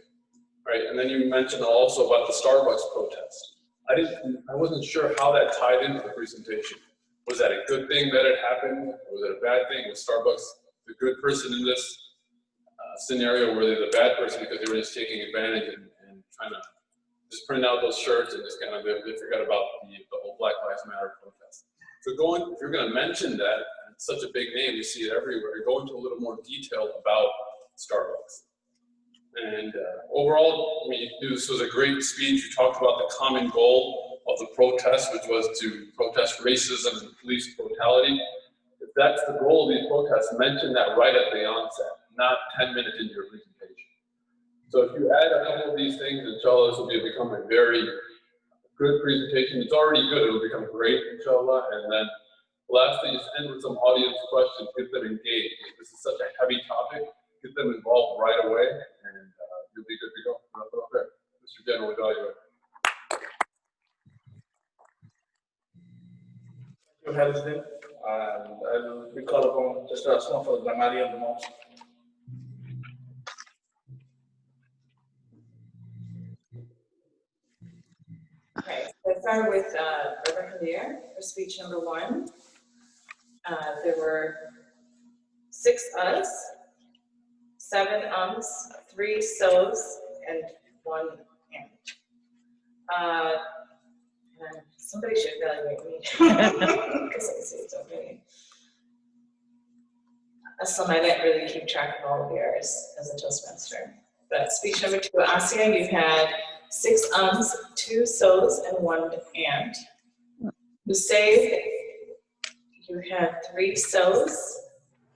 right? And then you mentioned also about the Starbucks protest. I wasn't sure how that tied into the presentation. Was that a good thing that it happened? Was it a bad thing? Was Starbucks the good person in this scenario, or were they the bad person because they were just taking advantage and trying to just print out those shirts and just kind of they forgot about the whole Black Lives Matter protest. So if you're going to mention that, it's such a big name, you see it everywhere, go into a little more detail about Starbucks. And overall, I mean, this was a great speech. You talked about the common goal of the protest, which was to protest racism and police brutality. If that's the goal of these protests, mention that right at the onset, not 10 minutes into your presentation. So if you add a couple of these things, inshallah, this will become a very good presentation. It's already good, it'll become great, inshallah. And then lastly, just end with some audience questions, get them engaged. This is such a heavy topic, get them involved right away, and you'll be good to go. Wrap it up there. Mr. General Evaluator. Thank you, Harrison. And I'll be called upon Mr. Asma for the grammarian remarks. Okay, let's start with Reverend Khadir for speech number 1. There were 6 us, 7 ums, 3 so's, and 1 and. Somebody should evaluate me because I say so many. Aslam, I didn't really keep track of all of yours as a Toastmaster. But speech number 2, Asya, you had 6 ums, 2 so's, and 1 and. Usaid, you had 3 so's,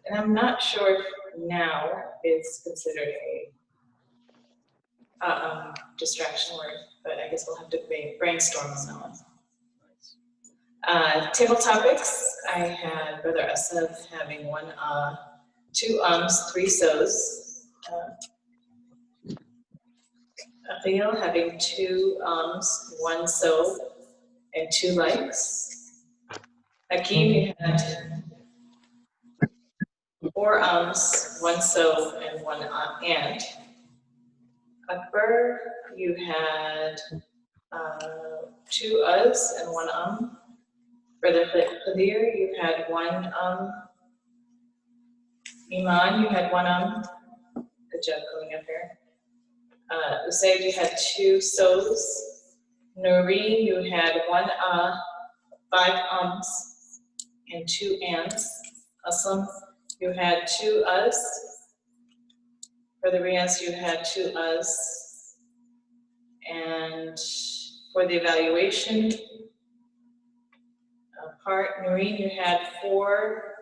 and I'm not sure if now is considered a distraction word, but I guess we'll have to brainstorm on that one. Table topics, I had Brother Asad having 1 2 ums, 3 so's. Akhil having 2 ums, 1 so, and 2 likes. Hakeem, you had 4 ums, 1 so, and 1 and. Akbar, you had 2 us and 1 Brother Khadir, you had 1 Iman, you had 1 Good job coming up here. Usaid, you had 2 so's. Noreen, you had 1 5 ums, and 2 ands. Aslam, you had 2 us. For the Riaz, you had 2 us. And for the evaluation part, Noreen, you had 4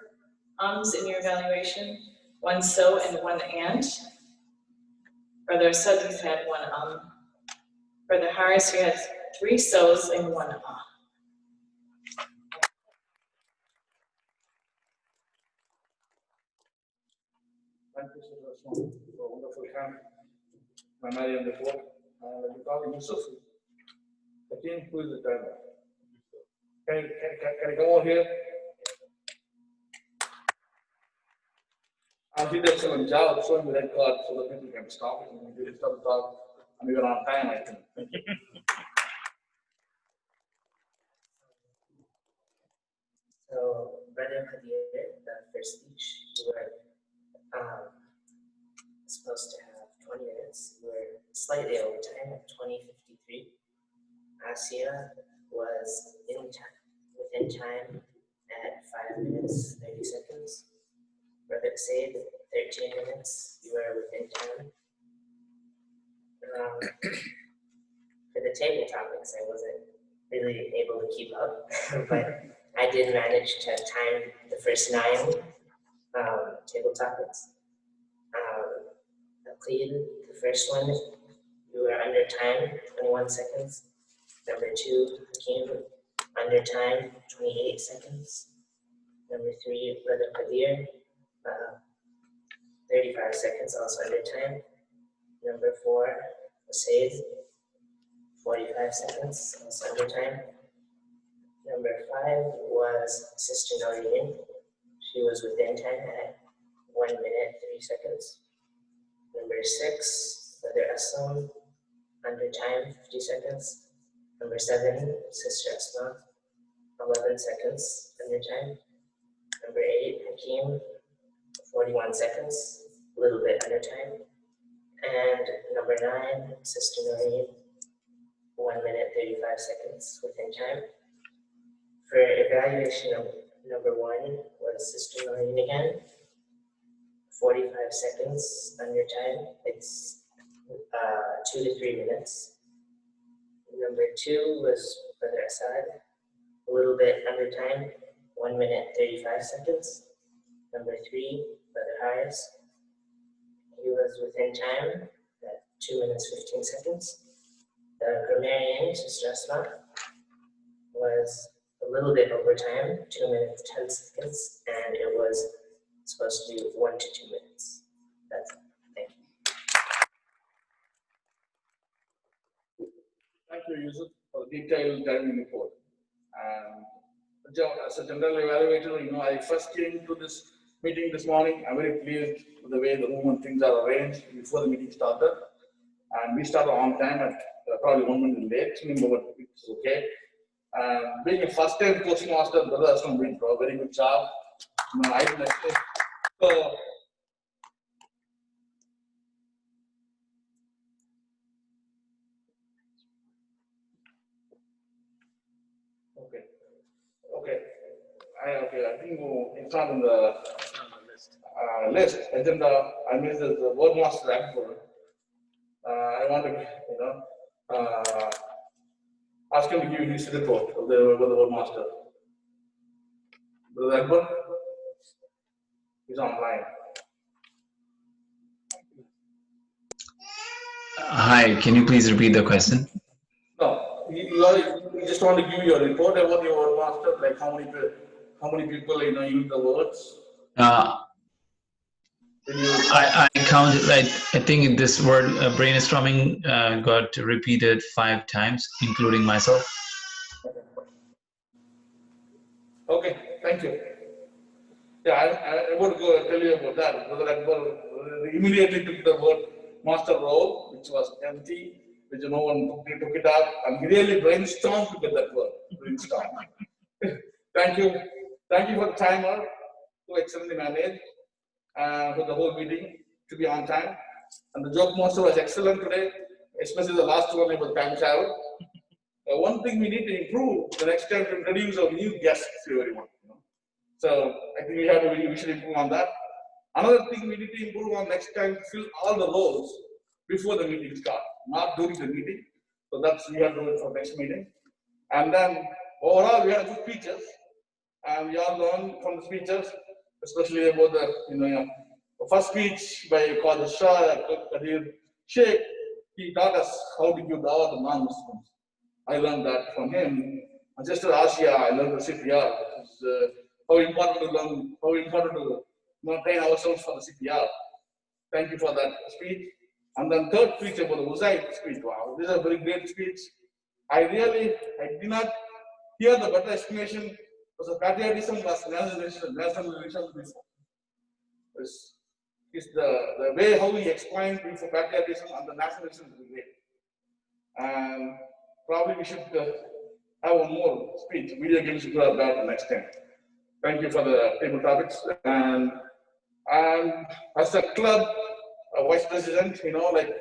ums in your evaluation, 1 so and 1 and. Brother Asad, you had 1 Brother Haris, you had 3 so's and 1 Thank you, Mr. Asma, for a wonderful grammarian report. I'll be calling Yusuf. Hakeem, who is the driver? Can you come over here? and he did an excellent job showing the red card so that people can stop it. And we did stop the talk, and we were on time, I think. Thank you. So, Brother Kadir, the first speech, you were supposed to have 20 minutes. You were slightly over time at 20:53. Asia was within time at 5 minutes, 30 seconds. Brother Said, 13 minutes, you were within time. For the table topics, I wasn't really able to keep up, but I did manage to time the first 9 table topics. Clean, the first one, you were under time, 21 seconds. Number 2, Hakeem, under time, 28 seconds. Number 3, Brother Kadir, 35 seconds, also under time. Number 4, Said, 45 seconds, also under time. Number 5 was Sister Noreen. She was within time at 1 minute, 3 seconds. Number 6, Brother Aslam, under time, 50 seconds. Number 7, Sister Asma, 11 seconds, under time. Number 8, Hakeem, 41 seconds, a little bit under time. And number 9, Sister Noreen, 1 minute, 35 seconds, within time. For evaluation of number 1 was Sister Noreen again, 45 seconds under time. It's 2 to 3 minutes. Number 2 was Brother Assad, a little bit under time, 1 minute, 35 seconds. Number 3, Brother Harris, he was within time at 2 minutes, 15 seconds. The grammarian, Sister Asma, was a little bit over time, 2 minutes, 10 seconds, and it was supposed to do 1 to 2 minutes. That's it. Thank you. Thank you, Yusuf, for the detailed timing report. And as a general evaluator, I first came to this meeting this morning. I'm very pleased with the way the room and things are arranged before the meeting started. And we started on time at probably 1 minute late, but it's okay. Being a first-time Toastmaster, Brother Aslam did a very good job. So, I think it's not in the list agenda. I missed the World Master Akbar. I want to, ask him to give his report of the World Master. Brother Akbar is online. Hi, can you please repeat the question? No, you just want to give your report about your World Master, like how many people use the words. I counted. I think this word brainstorming got repeated 5 times, including myself. Okay, thank you. Yeah, I want to go tell you about that. Brother Akbar immediately took the word master role, which was empty, which no one took it up, and he really brainstormed to get that word. Brainstorm. Thank you. Thank you for the timer, to excellently manage, for the whole meeting to be on time. And the joke master was excellent today, especially the last one about time travel. One thing we need to improve the next time to introduce our new guests to everyone. So I think we should improve on that. Another thing we need to improve on next time, fill all the roles before the meeting starts, not during the meeting. So that's we have to do it for next meeting. And then overall we have 2 speeches, and we all learn from the speeches, especially about the first speech by Father Shah Kadir Sheikh. He taught us how to give dawah to non-Muslims. I learned that from him. And Sister Asia, I learned the CPR. How important to learn, how important to train ourselves for the CPR. Thank you for that speech. And then third speech about the Uzaid speech. Wow, this is a very great speech. I did not hear the better explanation because the patriotism was nationalism before. is the way how he explained before patriotism and the nationalism is great. And probably we should have one more speech. Video games should go about next time. Thank you for the table topics. And as a club vice president, you know, like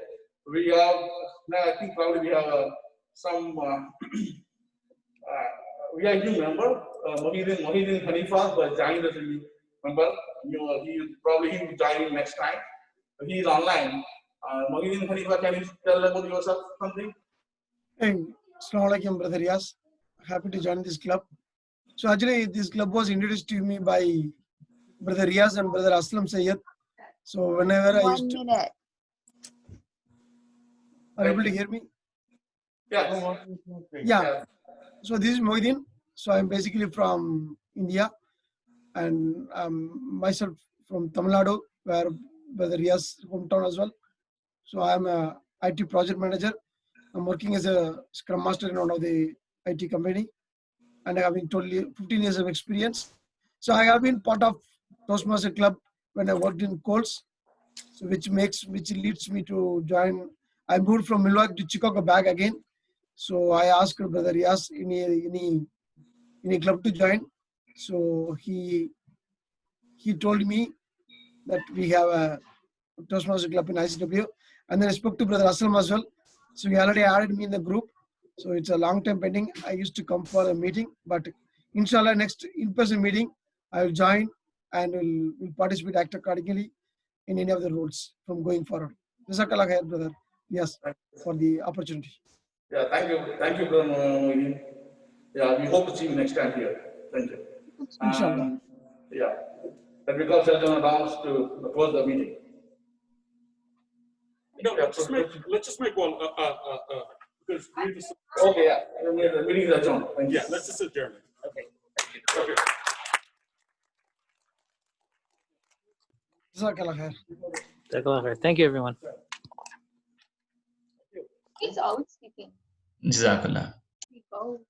we have, now I think probably we have some, we are new member, Mohidin Hanifa, who has joined as a new member. You know, he will be joining next time. He is online. Mohidin Hanifa, can you tell about yourself something? Hey, Assalamu alaikum, Brother Yas. Happy to join this club. So actually, this club was introduced to me by Brother Riaz and Brother Aslam Sayyed. So whenever I used to... 1 minute. Are you able to hear me? Yes. Yeah. So this is Mohidin. So I'm basically from India, and myself from Tamil Nadu, where Brother Riaz hometown as well. So I'm a IT project manager. I'm working as a Scrum Master in one of the IT company, and I have been totally 15 years of experience. So I have been part of Toastmaster Club when I worked in Coles, so which leads me to join. I moved from Milwaukee to Chicago back again. So I asked Brother Riaz any club to join. So he told me that we have a Toastmaster Club in ICW, and then I spoke to Brother Aslam as well. So he already added me in the group. So it's a long time pending. I used to come for a meeting, but inshallah next in-person meeting, I will join and will participate act accordingly in any of the roles from going forward. Jazakallah khair, brother. Yes, for the opportunity. Yeah, thank you, Brother Mohidin. Yeah, we hope to see you next time here. Thank you. Inshallah. Yeah, and we call Sergeant Adams to close the meeting. No, let's just make one, because we just. Okay, yeah, the meeting is adjourned. Thank you. Yeah, let's just adjourn. Okay. Okay. Jazakallah khair. Jazakallah khair. Thank you, everyone. He's always speaking. Jazakallah. Chicago.